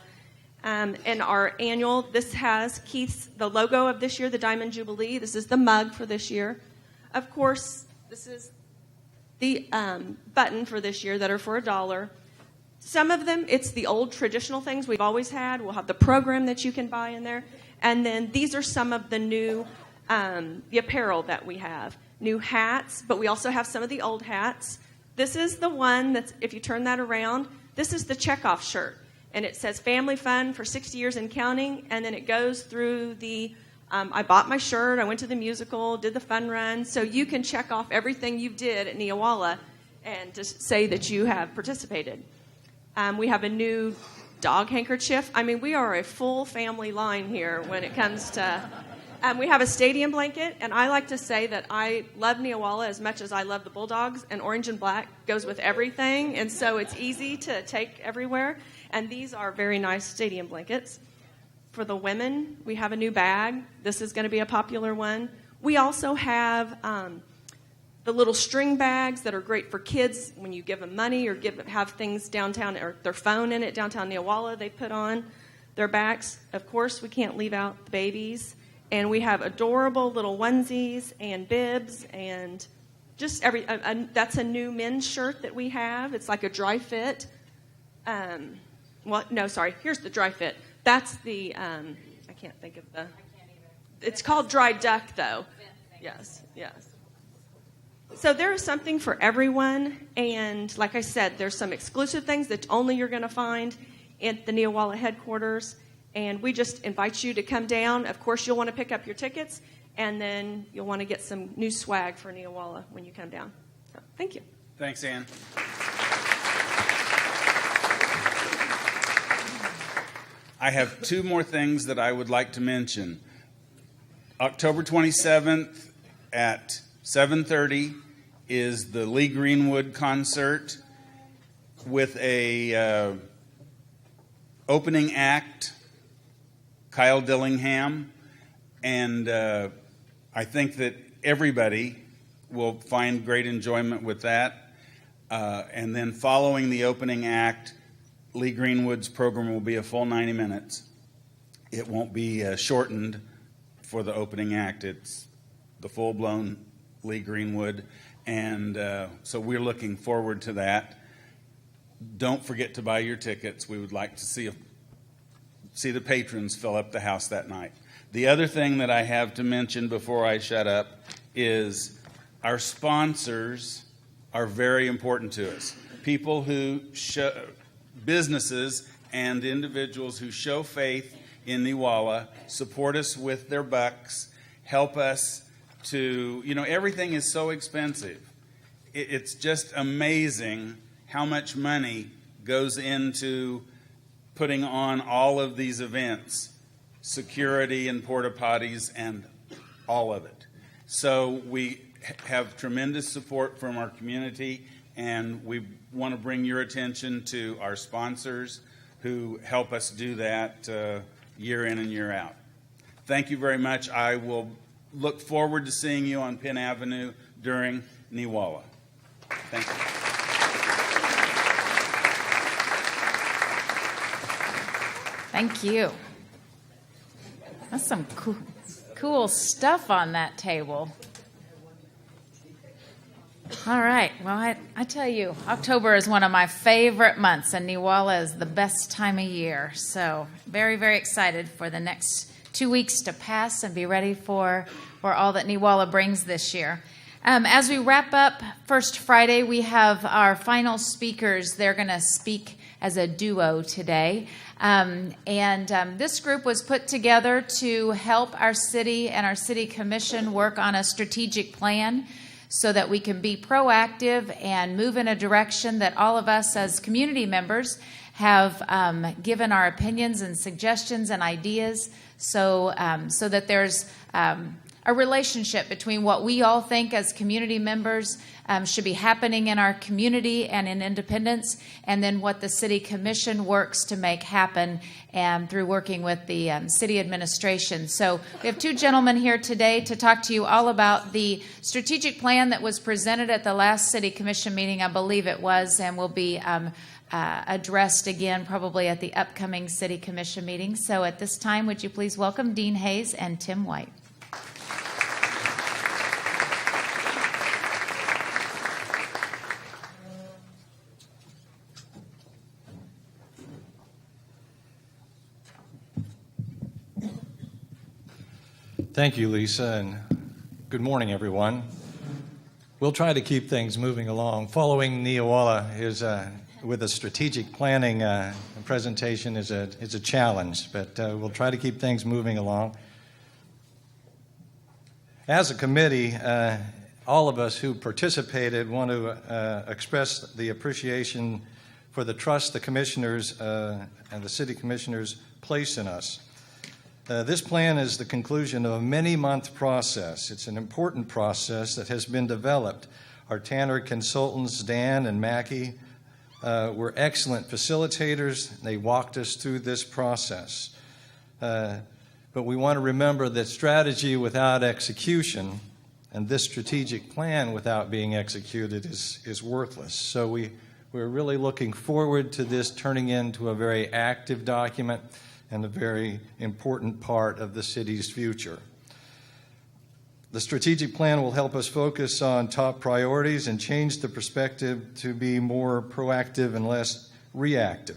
And our annual, this has the logo of this year, the Diamond Jubilee. This is the mug for this year. Of course, this is the button for this year that are for $1. Some of them, it's the old traditional things we've always had. We'll have the program that you can buy in there. And then these are some of the new, the apparel that we have. New hats, but we also have some of the old hats. This is the one that's, if you turn that around, this is the checkoff shirt. And it says Family Fun for 60 years and counting. And then it goes through I bought my shirt, I went to the musical, did the fun run. So you can check off everything you did at Neewollah and just say that you have participated. We have a new dog handkerchief. I mean, we are a full family line here when it comes to... we have a stadium blanket, and I like to say that I love Neewollah as much as I love the Bulldogs, and orange and black goes with everything, and so it's easy to take everywhere. And these are very nice stadium blankets. For the women, we have a new bag. This is going to be a popular one. We also have... the little string bags that are great for kids when you give them money or have things downtown or their phone in it downtown Neewollah they put on their backs. Of course, we can't leave out the babies. And we have adorable little onesies and bibs and just that's a new men's shirt that we have. It's like a dry fit. Here's the dry fit. That's the, I can't think of the. It's called dry duck, though. Yes, yes. So there is something for everyone, and like I said, there's some exclusive things that only you're going to find at the Neewollah headquarters, and we just invite you to come down. Of course, you'll want to pick up your tickets, and then you'll want to get some new swag for Neewollah when you come down. So, thank you. Thanks, Ann. I have two more things that I would like to mention. October 27th at 7:30 is the Lee Greenwood concert with a opening act, Kyle Dillingham, and I think that everybody will find great enjoyment with that. And then following the opening act, Lee Greenwood's program will be a full 90 minutes. It won't be shortened for the opening act. It's the full-blown Lee Greenwood, and so we're looking forward to that. Don't forget to buy your tickets. We would like to see the patrons fill up the house that night. The other thing that I have to mention before I shut up is our sponsors are very important to us. People who businesses and individuals who show faith in Neewollah, support us with their bucks, help us to, everything is so expensive. It's just amazing how much money goes into putting on all of these events, security and porta potties and all of it. So we have tremendous support from our community, and we want to bring your attention to our sponsors who help us do that year in and year out. Thank you very much. I will look forward to seeing you on Penn Avenue during Neewollah. Thank you. Thank you. That's some cool stuff on that table. All right. Well, I tell you, October is one of my favorite months, and Neewollah is the best time of year. So very, very excited for the next 2 weeks to pass and be ready for all that Neewollah brings this year. As we wrap up First Friday, we have our final speakers. They're going to speak as a duo today. This group was put together to help our city and our city commission work on a strategic plan so that we can be proactive and move in a direction that all of us as community members have given our opinions and suggestions and ideas so that there's a relationship between what we all think as community members should be happening in our community and in Independence, and then what the City Commission works to make happen and through working with the city administration. So we have two gentlemen here today to talk to you all about the strategic plan that was presented at the last City Commission meeting, I believe it was, and will be addressed again probably at the upcoming City Commission meeting. So at this time, would you please welcome Dean Hayse and Tim White. Thank you, Lisa, and good morning, everyone. We'll try to keep things moving along. Following Neewollah is with a strategic planning presentation is a challenge, but we'll try to keep things moving along. As a committee, all of us who participated want to express the appreciation for the trust the commissioners and the city commissioners place in us. This plan is the conclusion of a many-month process. It's an important process that has been developed. Our Tanner consultants, Dan and Mackie, were excellent facilitators. They walked us through this process. But we want to remember that strategy without execution and this strategic plan without being executed is worthless. So we're really looking forward to this turning into a very active document and a very important part of the city's future. The strategic plan will help us focus on top priorities and change the perspective to be more proactive and less reactive.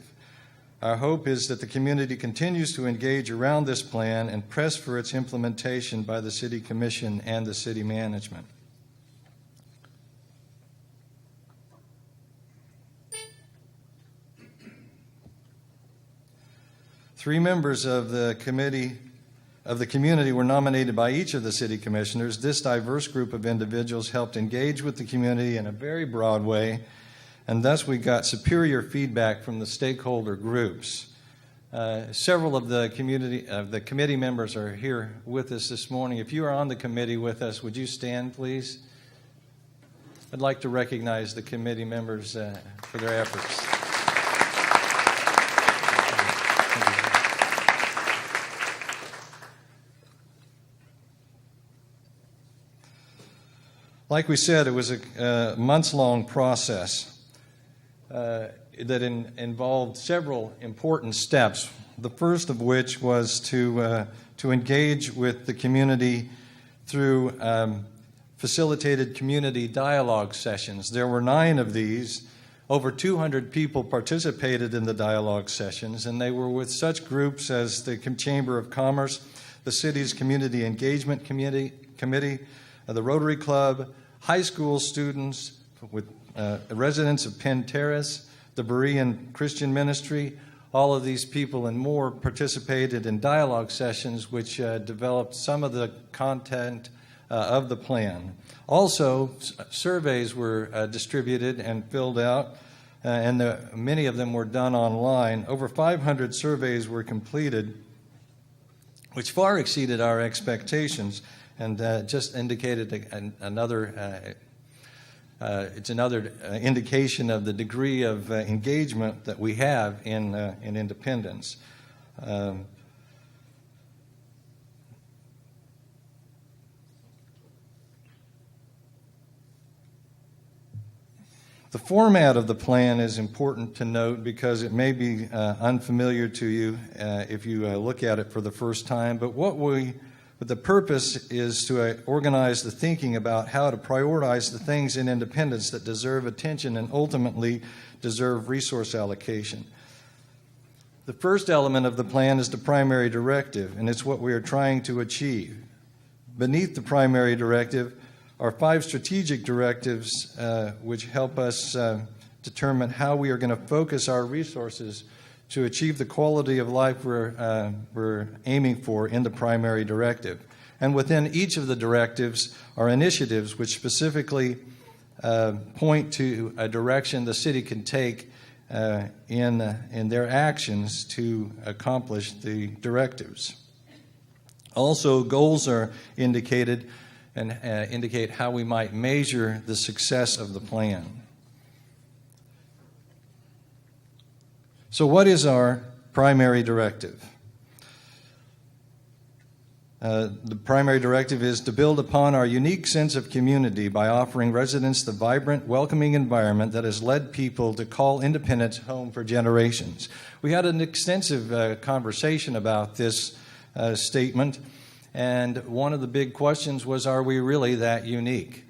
Our hope is that the community continues to engage around this plan and press for its implementation by the City Commission and the city management. Three members of the community were nominated by each of the city commissioners. This diverse group of individuals helped engage with the community in a very broad way, and thus we got superior feedback from the stakeholder groups. Several of the committee members are here with us this morning. If you are on the committee with us, would you stand, please? I'd like to recognize the committee members for their efforts. Like we said, it was a months-long process that involved several important steps. The first of which was to engage with the community through facilitated community dialogue sessions. There were 9 of these. Over 200 people participated in the dialogue sessions, and they were with such groups as the Chamber of Commerce, the city's Community Engagement Committee, the Rotary Club, high school students, with residents of Penn Terrace, the Berean Christian Ministry. All of these people and more participated in dialogue sessions which developed some of the content of the plan. Also, surveys were distributed and filled out, and many of them were done online. Over 500 surveys were completed, which far exceeded our expectations, and just indicated another indication of the degree of engagement that we have in Independence. The format of the plan is important to note because it may be unfamiliar to you if you look at it for the first time, but the purpose is to organize the thinking about how to prioritize the things in Independence that deserve attention and ultimately deserve resource allocation. The first element of the plan is the primary directive, and it's what we are trying to achieve. Beneath the primary directive are 5 strategic directives which help us determine how we are going to focus our resources to achieve the quality of life we're aiming for in the primary directive. And within each of the directives are initiatives which specifically point to a direction the city can take in their actions to accomplish the directives. Also, goals are indicated and indicate how we might measure the success of the plan. So what is our primary directive? The primary directive is to build upon our unique sense of community by offering residents the vibrant, welcoming environment that has led people to call Independence home for generations. We had an extensive conversation about this statement, and one of the big questions was, are we really that unique?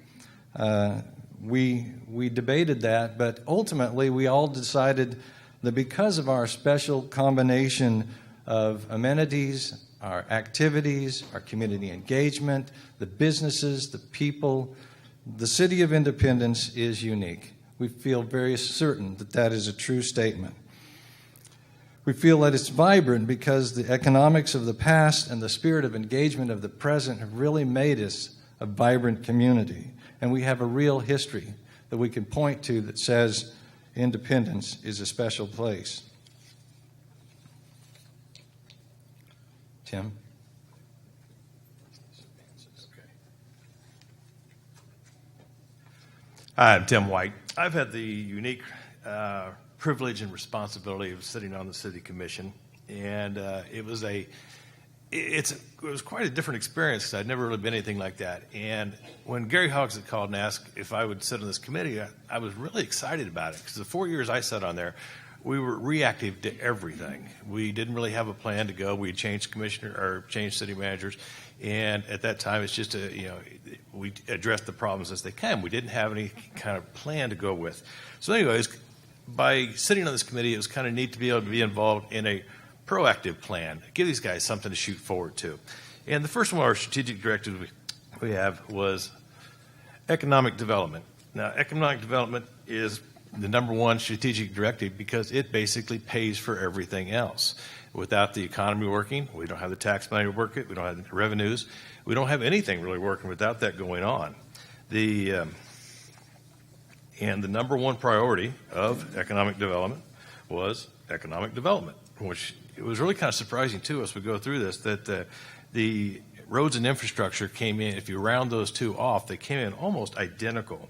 We debated that, but ultimately we all decided that because of our special combination of amenities, our activities, our community engagement, the businesses, the people, the city of Independence is unique. We feel very certain that that is a true statement. We feel that it's vibrant because the economics of the past and the spirit of engagement of the present have really made us a vibrant community. And we have a real history that we can point to that says Independence is a special place. Tim? Hi, I'm Tim White. I've had the unique privilege and responsibility of sitting on the City Commission, and it was quite a different experience because I'd never really been anything like that. And when Gary Hoggs had called and asked if I would sit on this committee, I was really excited about it because the 4 years I sat on there, we were reactive to everything. We didn't really have a plan to go. We had changed changed city managers, and at that time, it's just we addressed the problems as they came. We didn't have any kind of plan to go with. So, anyways, by sitting on this committee, it was kind of neat to be able to be involved in a proactive plan, give these guys something to shoot forward to. And the first one of our strategic directives we have was economic development. Now, economic development is the number one strategic directive because it basically pays for everything else. Without the economy working, we don't have the tax money to work it, we don't have the revenues, we don't have anything really working without that going on. And the number one priority of economic development was economic development, which it was really kind of surprising to us. We go through this that the roads and infrastructure came in. If you round those two off, they came in almost identical.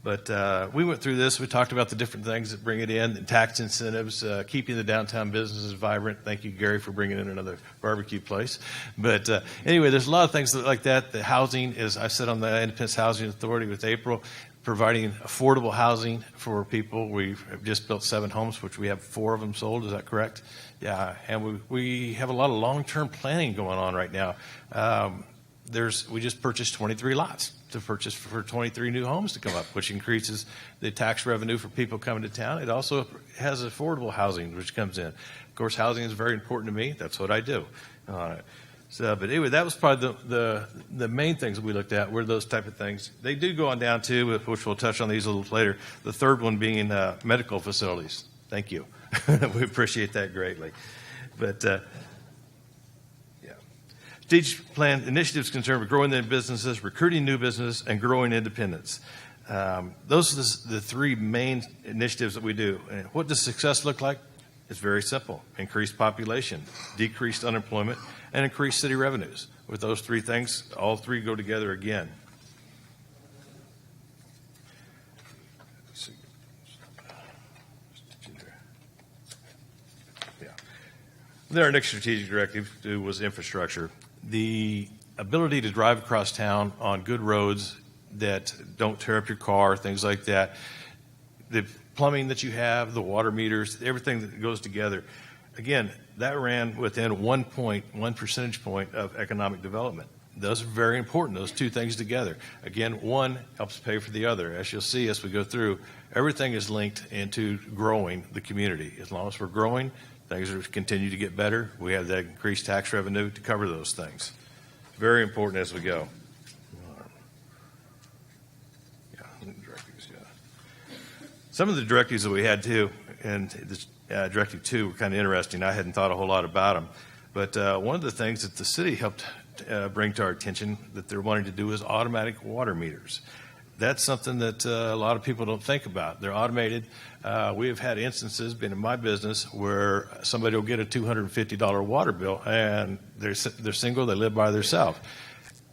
But we went through this. We talked about the different things that bring it in, the tax incentives, keeping the downtown businesses vibrant. Thank you, Gary, for bringing in another barbecue place. But anyway, there's a lot of things like that. The housing is, I sit on the Independence Housing Authority with April, providing affordable housing for people. We've just built 7 homes, which we have 4 of them sold. Is that correct? Yeah, and we have a lot of long-term planning going on right now. We just purchased 23 lots to purchase for 23 new homes to come up, which increases the tax revenue for people coming to town. It also has affordable housing, which comes in. Of course, housing is very important to me. That's what I do. But anyway, that was probably the main things that we looked at were those type of things. They do go on down to, which we'll touch on these a little later, the third one being medical facilities. Thank you. We appreciate that greatly. But strategic plan initiatives concerned with growing their businesses, recruiting new business, and growing independence. Those are the 3 main initiatives that we do. And what does success look like? It's very simple. Increased population, decreased unemployment, and increased city revenues. With those 3 things, all 3 go together again. Then our next strategic directive was infrastructure. The ability to drive across town on good roads that don't tear up your car, things like that. The plumbing that you have, the water meters, everything that goes together. Again, that ran within 1 percentage point of economic development. Those are very important, those 2 things together. Again, one helps pay for the other. As you'll see as we go through, everything is linked into growing the community. As long as we're growing, things are continue to get better. We have that increased tax revenue to cover those things. Very important as we go. Some of the directives that we had too, and this Directive 2 were kind of interesting. I hadn't thought a whole lot about them. But one of the things that the city helped bring to our attention that they're wanting to do is automatic water meters. That's something that a lot of people don't think about. They're automated. We have had instances, been in my business, where somebody will get a $250 water bill, and they're single, they live by themselves.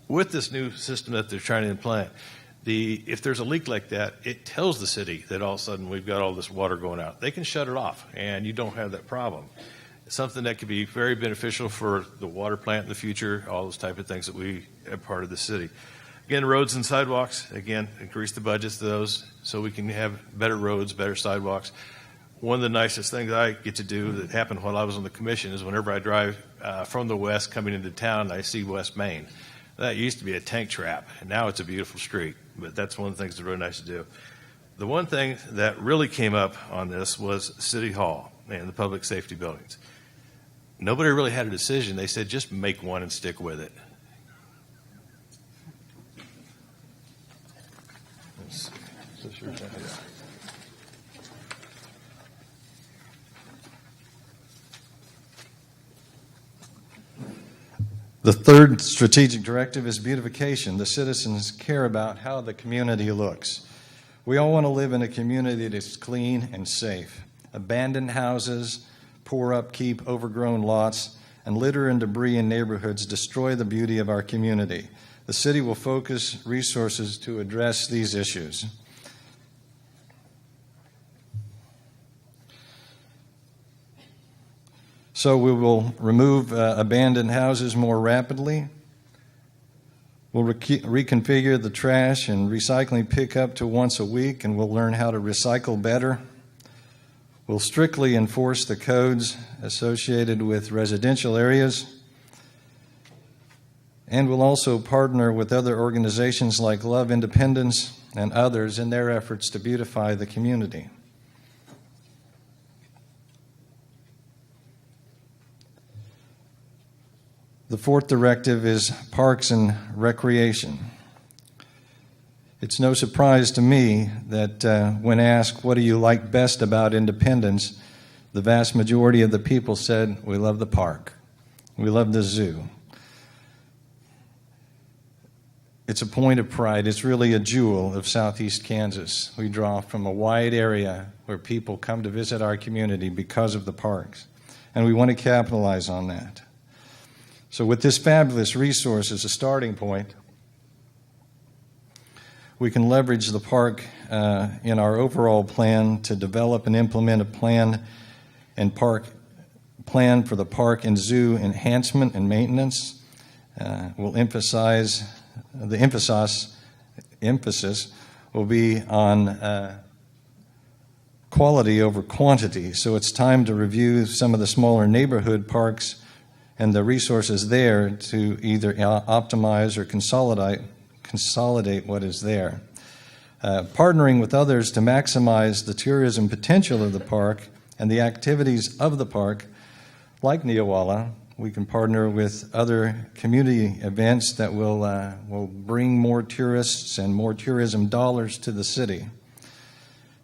With this new system that they're trying to implant, if there's a leak like that, it tells the city that all of a sudden we've got all this water going out. They can shut it off, and you don't have that problem. It's something that could be very beneficial for the water plant in the future, all those type of things that we are part of the city. Again, roads and sidewalks, again, increase the budgets to those so we can have better roads, better sidewalks. One of the nicest things I get to do that happened while I was on the commission is whenever I drive from the west coming into town, I see West Main. That used to be a tank trap, and now it's a beautiful street. But that's one of the things that's really nice to do. The one thing that really came up on this was City Hall and the public safety buildings. Nobody really had a decision. They said just make one and stick with it. Let's see. Is this yours? Yeah. The third strategic directive is beautification. The citizens care about how the community looks. We all want to live in a community that is clean and safe. Abandoned houses, poor upkeep, overgrown lots, and litter and debris in neighborhoods destroy the beauty of our community. The city will focus resources to address these issues. So we will remove abandoned houses more rapidly. We'll reconfigure the trash and recycling pickup to once a week, and we'll learn how to recycle better. We'll strictly enforce the codes associated with residential areas. And we'll also partner with other organizations like Love Independence and others in their efforts to beautify the community. The fourth directive is parks and recreation. It's no surprise to me that when asked, what do you like best about Independence, the vast majority of the people said, we love the park. We love the zoo. It's a point of pride. It's really a jewel of southeast Kansas. We draw from a wide area where people come to visit our community because of the parks, and we want to capitalize on that. So with this fabulous resource as a starting point, we can leverage the park in our overall plan to develop and implement a plan for the park and zoo enhancement and maintenance. We'll emphasize the emphasis will be on quality over quantity. So it's time to review some of the smaller neighborhood parks and the resources there to either optimize or consolidate what is there. Partnering with others to maximize the tourism potential of the park and the activities of the park, like Neewollah, we can partner with other community events that will bring more tourists and more tourism dollars to the city.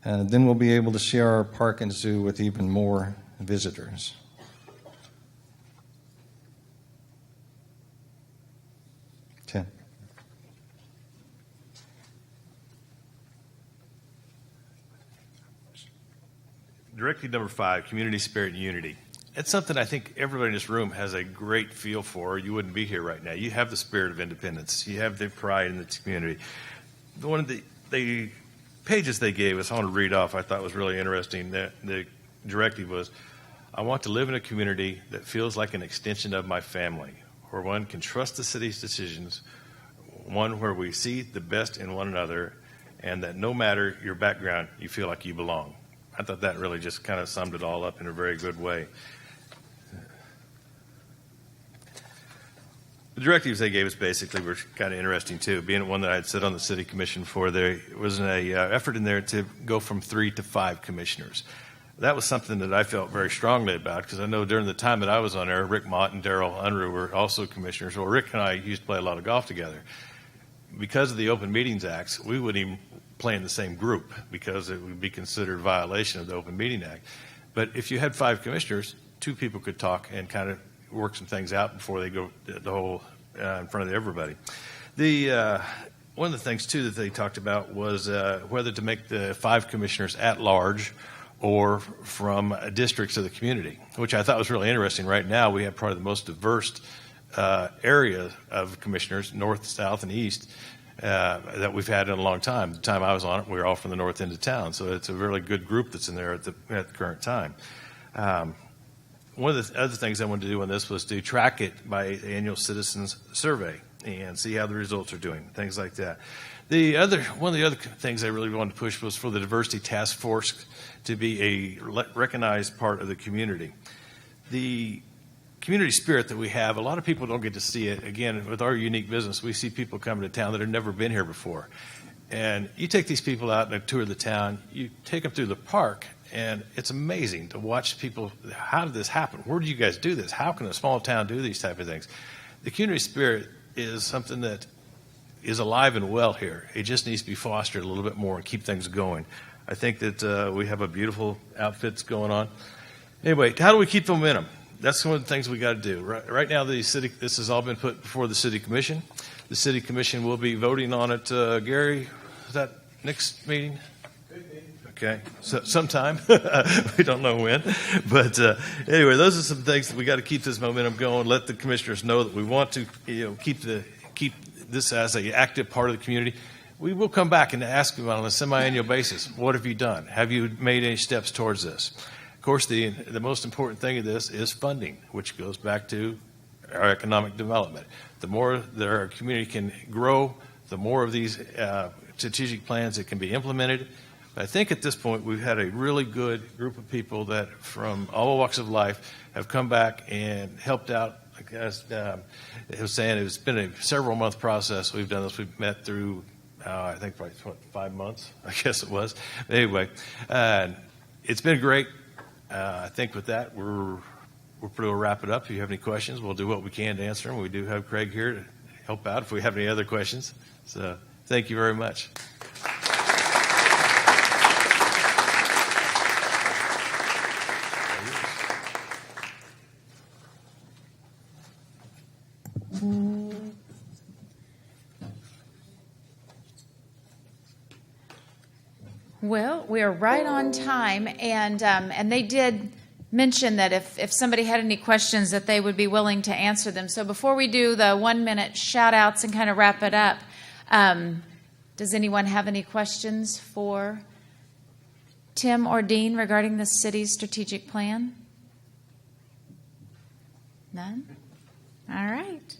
Then we'll be able to share our park and zoo with even more visitors. Tim. Directive number 5, community spirit and unity. It's something I think everybody in this room has a great feel for. You wouldn't be here right now. You have the spirit of independence. You have the pride in the community. One of the pages they gave us, I want to read off, I thought was really interesting. The directive was, I want to live in a community that feels like an extension of my family, where one can trust the city's decisions, one where we see the best in one another, and that no matter your background, you feel like you belong. I thought that really just kind of summed it all up in a very good way. The directives they gave us basically were kind of interesting too. Being one that I had sit on the city commission for, there was an effort in there to go from 3 to 5 commissioners. That was something that I felt very strongly about because I know during the time that I was on there, Rick Mott and Daryl Unruh were also commissioners. Well, Rick and I used to play a lot of golf together. Because of the Open Meetings Acts, we wouldn't even play in the same group because it would be considered a violation of the Open Meeting Act. But if you had 5 commissioners, 2 people could talk and kind of work some things out before they go the whole in front of everybody. One of the things too that they talked about was whether to make the 5 commissioners at large or from districts of the community, which I thought was really interesting. Right now we have probably the most diverse area of commissioners, north, south, and east, that we've had in a long time. The time I was on it, we were all from the north end of town, so it's a really good group that's in there at the current time. One of the other things I wanted to do on this was to track it by the annual citizens survey and see how the results are doing, things like that. One of the other things I really wanted to push was for the diversity task force to be a recognized part of the community. The community spirit that we have, a lot of people don't get to see it. Again, with our unique business, we see people coming to town that have never been here before. And you take these people out and a tour of the town, you take them through the park, and it's amazing to watch people. How did this happen? Where do you guys do this? How can a small town do these type of things? The community spirit is something that is alive and well here. It just needs to be fostered a little bit more and keep things going. I think that we have a beautiful outfits going on. Anyway, how do we keep the momentum? That's one of the things we got to do. Right now, this has all been put before the city commission. The city commission will be voting on it. Gary, is that next meeting? Okay, so sometime. We don't know when, but anyway, those are some things that we got to keep this momentum going. Let the commissioners know that we want to, keep this as an active part of the community. We will come back and ask them on a semi-annual basis. What have you done? Have you made any steps towards this? Of course, the most important thing of this is funding, which goes back to our economic development. The more that our community can grow, the more of these strategic plans that can be implemented. I think at this point we've had a really good group of people that from all walks of life have come back and helped out. As it was saying, it's been a several-month process. We've done this. We've met through, I think, probably 5 months, I guess it was. Anyway, it's been great. I think with that, we're we'll wrap it up. If you have any questions, we'll do what we can to answer them. We do have Craig here to help out if we have any other questions. So thank you very much. Well, we are right on time, and they did mention that if somebody had any questions that they would be willing to answer them. So before we do the 1-minute shout-outs and kind of wrap it up, does anyone have any questions for Tim or Dean regarding the city's strategic plan? None? All right.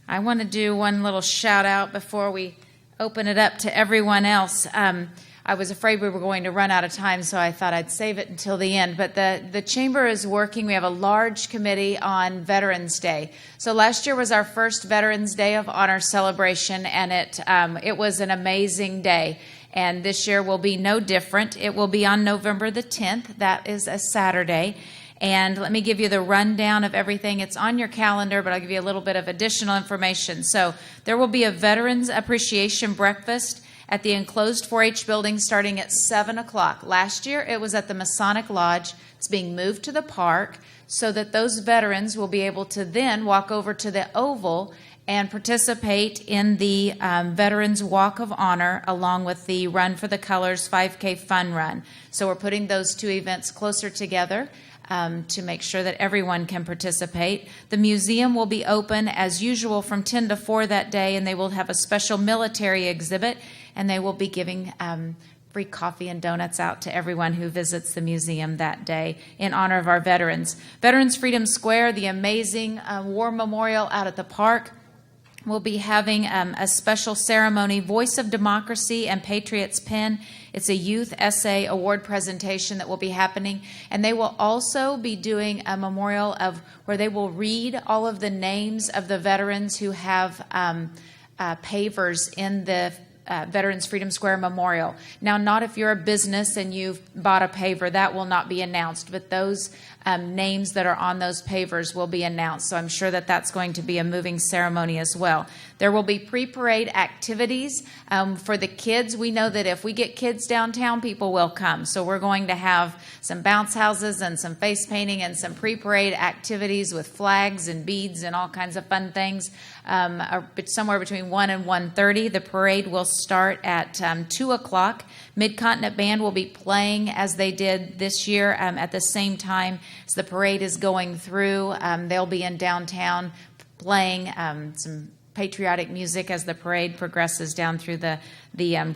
I want to do one little shout out before we open it up to everyone else. I was afraid we were going to run out of time, so I thought I'd save it until the end. But the Chamber is working. We have a large committee on Veterans Day. So last year was our first Veterans Day of Honor celebration, and it was an amazing day. And this year will be no different. It will be on November the 10th. That is a Saturday. And let me give you the rundown of everything. It's on your calendar, but I'll give you a little bit of additional information. So there will be a Veterans Appreciation Breakfast at the enclosed 4-H building starting at 7 o'clock. Last year, it was at the Masonic Lodge. It's being moved to the park so that those veterans will be able to then walk over to the Oval and participate in the Veterans Walk of Honor along with the Run for the Colors 5K Fun Run. So we're putting those two events closer together to make sure that everyone can participate. The museum will be open as usual from 10 to 4 that day, and they will have a special military exhibit, and they will be giving free coffee and donuts out to everyone who visits the museum that day in honor of our veterans. Veterans Freedom Square, the amazing war memorial out at the park, will be having a special ceremony, Voice of Democracy and Patriot's Pen. It's a youth essay award presentation that will be happening. And they will also be doing a memorial of where they will read all of the names of the veterans who have pavers in the Veterans Freedom Square Memorial. Now, not if you're a business and you've bought a paver, that will not be announced, but those names that are on those pavers will be announced. So I'm sure that that's going to be a moving ceremony as well. There will be pre-parade activities for the kids. We know that if we get kids downtown, people will come. So we're going to have some bounce houses and some face painting and some pre-parade activities with flags and beads and all kinds of fun things. Somewhere between 1 and 1:30. The parade will start at 2 o'clock. Mid-Continent Band will be playing as they did this year at the same time as the parade is going through. They'll be in downtown playing some patriotic music as the parade progresses down through the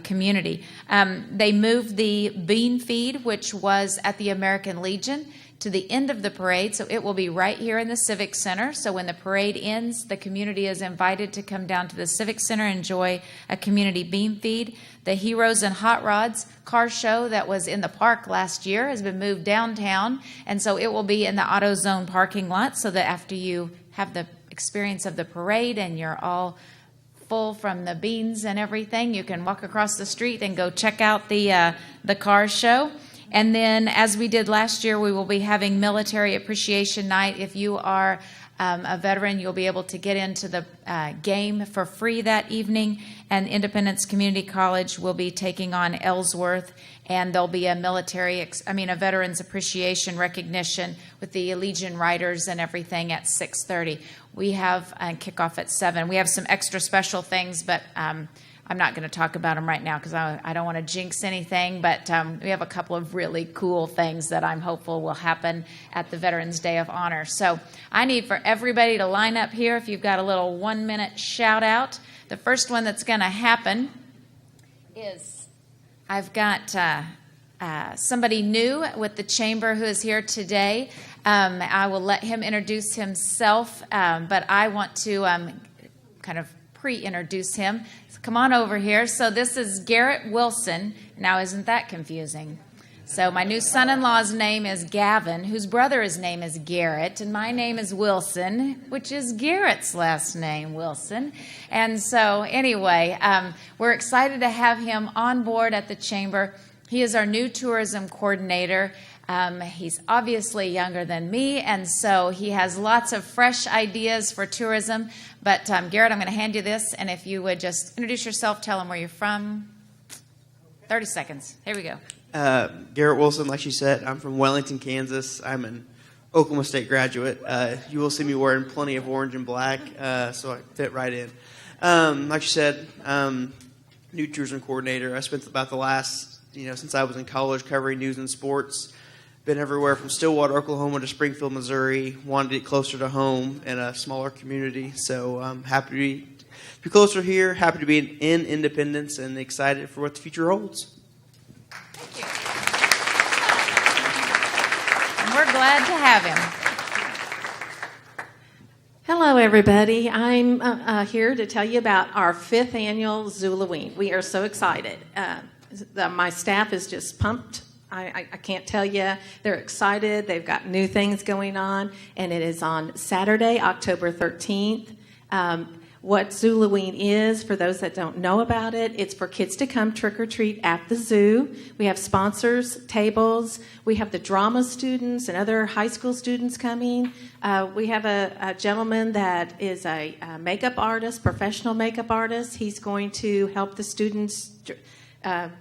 community. They moved the bean feed, which was at the American Legion, to the end of the parade, so it will be right here in the Civic Center. So when the parade ends, the community is invited to come down to the Civic Center and enjoy a community bean feed. The Heroes and Hot Rods car show that was in the park last year has been moved downtown, and so it will be in the AutoZone parking lot, so that after you have the experience of the parade and you're all full from the beans and everything, you can walk across the street and go check out the car show. And then, as we did last year, we will be having Military Appreciation Night. If you are a veteran, you'll be able to get into the game for free that evening. And Independence Community College will be taking on Ellsworth, and there'll be a Veterans Appreciation recognition with the Legion Riders and everything at 6:30. We have kickoff at 7. We have some extra special things, but I'm not going to talk about them right now because I don't want to jinx anything, but we have a couple of really cool things that I'm hopeful will happen at the Veterans Day of Honor. So I need for everybody to line up here if you've got a little 1-minute shout out. The first one that's going to happen is I've got somebody new with the Chamber who is here today. I will let him introduce himself, but I want to kind of pre-introduce him. So come on over here. So this is Garrett Wilson. Now, isn't that confusing? So my new son-in-law's name is Gavin, whose brother's name is Garrett, and my name is Wilson, which is Garrett's last name, Wilson. And so anyway, we're excited to have him on board at the Chamber. He is our new tourism coordinator. He's obviously younger than me, and so he has lots of fresh ideas for tourism. But Garrett, I'm going to hand you this, and if you would just introduce yourself, tell them where you're from. 30 seconds. Here we go. Garrett Wilson, like she said, I'm from Wellington, Kansas. I'm an Oklahoma State graduate. You will see me wearing plenty of orange and black, so I fit right in. Like you said, new tourism coordinator. I spent about the last, since I was in college covering news and sports. Been everywhere from Stillwater, Oklahoma to Springfield, Missouri. Wanted to get closer to home in a smaller community. So I'm happy to be closer here, happy to be in Independence, and excited for what the future holds. Thank you. And we're glad to have him. Hello, everybody. I'm here to tell you about our 5th annual Zulaween. We are so excited. My staff is just pumped. I can't tell you. They're excited. They've got new things going on, and it is on Saturday, October 13th. What Zulaween is, for those that don't know about it, it's for kids to come trick-or-treat at the zoo. We have sponsors, tables. We have the drama students and other high school students coming. We have a gentleman that is a makeup artist, professional makeup artist. He's going to help the students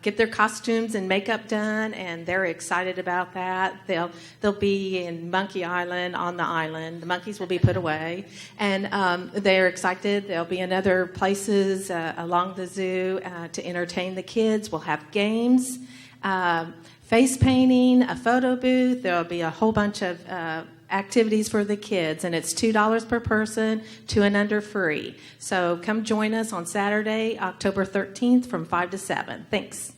get their costumes and makeup done, and they're excited about that. They'll be in Monkey Island, on the island. The monkeys will be put away, and they're excited. They'll be in other places along the zoo to entertain the kids. We'll have games, face painting, a photo booth. There'll be a whole bunch of activities for the kids, and it's $2 per person, 2 and under free. So come join us on Saturday, October 13th from 5 to 7. Thanks.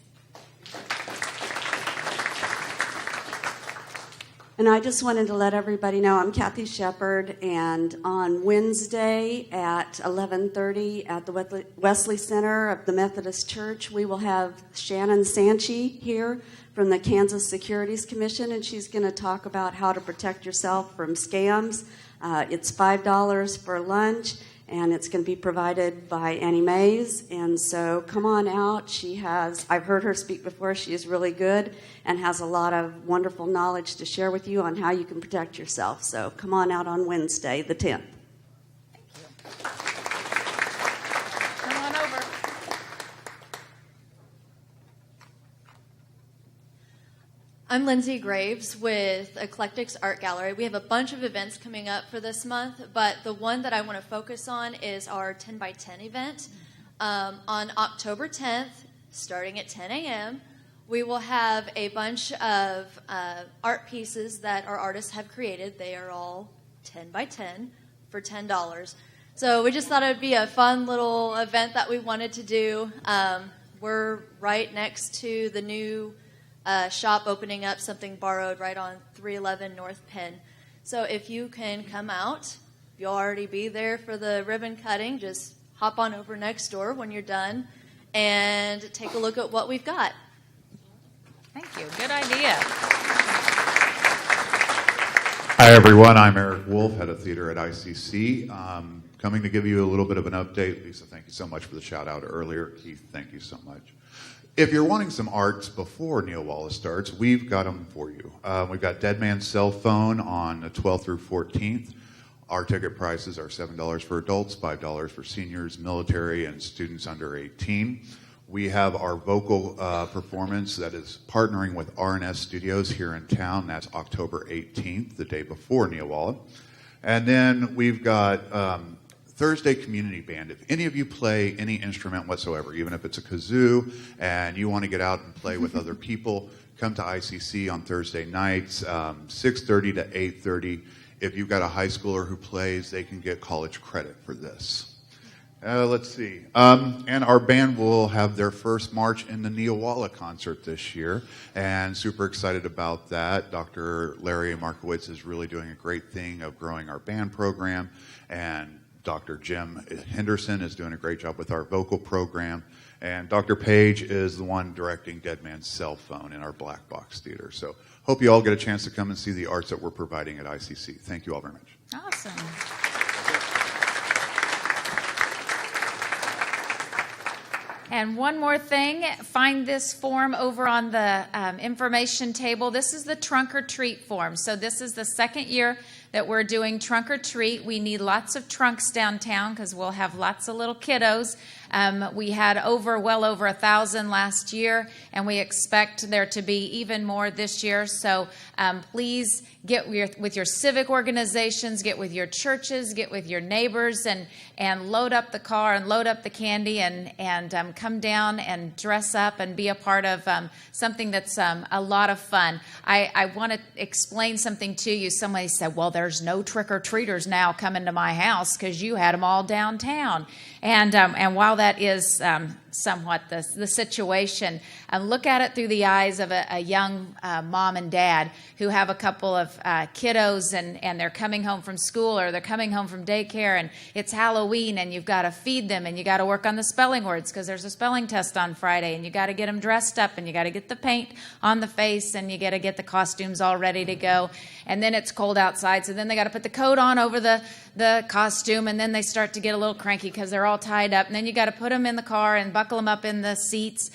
And I just wanted to let everybody know I'm Kathy Shepard, and on Wednesday at 11:30 at the Wesley Center of the Methodist Church, we will have Shannon Sanchi here from the Kansas Securities Commission, and she's going to talk about how to protect yourself from scams. It's $5 for lunch, and it's going to be provided by Annie Mays. And so come on out. I've heard her speak before. She is really good and has a lot of wonderful knowledge to share with you on how you can protect yourself. So come on out on Wednesday, the 10th. Come on over. I'm Lindsay Graves with Eclectics Art Gallery. We have a bunch of events coming up for this month, but the one that I want to focus on is our 10 by 10 event. On October 10th, starting at 10 a.m., we will have a bunch of art pieces that our artists have created. They are all 10 by 10 for $10. So we just thought it would be a fun little event that we wanted to do. We're right next to the new shop opening up, Something Borrowed, right on 311 North Penn. So if you can come out, you'll already be there for the ribbon cutting. Just hop on over next door when you're done and take a look at what we've got. Thank you. Good idea. Hi, everyone. I'm Eric Wolf, head of theater at ICC. Coming to give you a little bit of an update. Lisa, thank you so much for the shout out earlier. Keith, thank you so much. If you're wanting some arts before Neewollah starts, we've got them for you. We've got Dead Man's Cell Phone on the 12th through 14th. Our ticket prices are $7 for adults, $5 for seniors, military, and students under 18. We have our vocal performance that is partnering with R&S Studios here in town. That's October 18th, the day before Neewollah. And then we've got Thursday Community Band. If any of you play any instrument whatsoever, even if it's a kazoo, and you want to get out and play with other people, come to ICC on Thursday nights, 6:30 to 8:30. If you've got a high schooler who plays, they can get college credit for this. Let's see. And our band will have their first march in the Neewollah concert this year, and super excited about that. Dr. Larry Markowitz is really doing a great thing of growing our band program, and Dr. Jim Henderson is doing a great job with our vocal program, and Dr. Page is the one directing Dead Man's Cell Phone in our Black Box Theater. So hope you all get a chance to come and see the arts that we're providing at ICC. Thank you all very much. Awesome. And one more thing, find this form over on the information table. This is the trunk or treat form. So this is the second year that we're doing trunk or treat. We need lots of trunks downtown because we'll have lots of little kiddos. We had well over 1,000 last year, and we expect there to be even more this year. So please get with your civic organizations, get with your churches, get with your neighbors, and load up the car and load up the candy and come down and dress up and be a part of something that's a lot of fun. I want to explain something to you. Somebody said, well, there's no trick-or-treaters now coming to my house because you had them all downtown. And while that is somewhat the situation, look at it through the eyes of a young mom and dad who have a couple of kiddos and they're coming home from school or they're coming home from daycare and it's Halloween and you've got to feed them and you got to work on the spelling words because there's a spelling test on Friday and you got to get them dressed up and you got to get the paint on the face and you got to get the costumes all ready to go. And then it's cold outside, so then they got to put the coat on over the costume, and then they start to get a little cranky because they're all tied up. And then you got to put them in the car and buckle them up in the seats,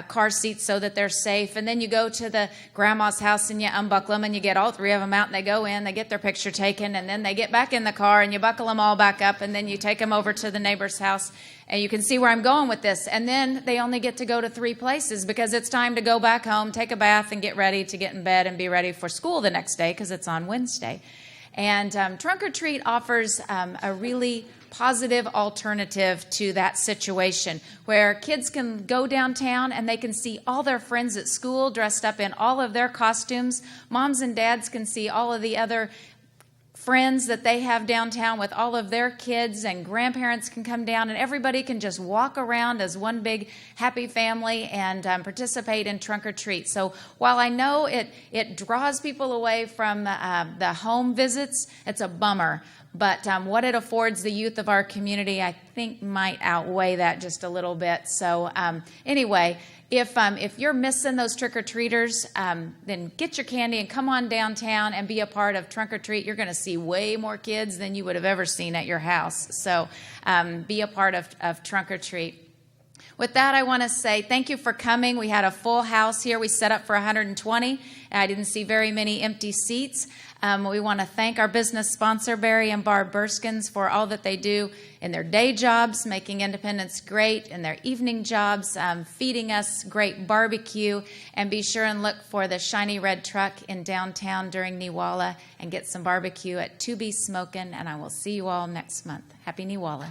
car seats, so that they're safe. And then you go to the grandma's house and you unbuckle them, and you get all three of them out, and they go in, they get their picture taken, and then they get back in the car, and you buckle them all back up, and then you take them over to the neighbor's house. And you can see where I'm going with this. And then they only get to go to 3 places because it's time to go back home, take a bath, and get ready to get in bed and be ready for school the next day because it's on Wednesday. And Trunk or Treat offers a really positive alternative to that situation where kids can go downtown and they can see all their friends at school dressed up in all of their costumes. Moms and dads can see all of the other friends that they have downtown with all of their kids, and grandparents can come down, and everybody can just walk around as one big happy family and participate in Trunk or Treat. So while I know it draws people away from the home visits, it's a bummer. But what it affords the youth of our community, I think, might outweigh that just a little bit. So anyway, if you're missing those trick-or-treaters, then get your candy and come on downtown and be a part of Trunk or Treat. You're going to see way more kids than you would have ever seen at your house. So be a part of Trunk or Treat. With that, I want to say thank you for coming. We had a full house here. We set up for 120. I didn't see very many empty seats. We want to thank our business sponsor, Barry and Barb Burskins, for all that they do in their day jobs, making Independence great, in their evening jobs, feeding us great barbecue. And be sure and look for the shiny red truck in downtown during Neewollah and get some barbecue at To Be Smokin'. And I will see you all next month. Happy Neewollah.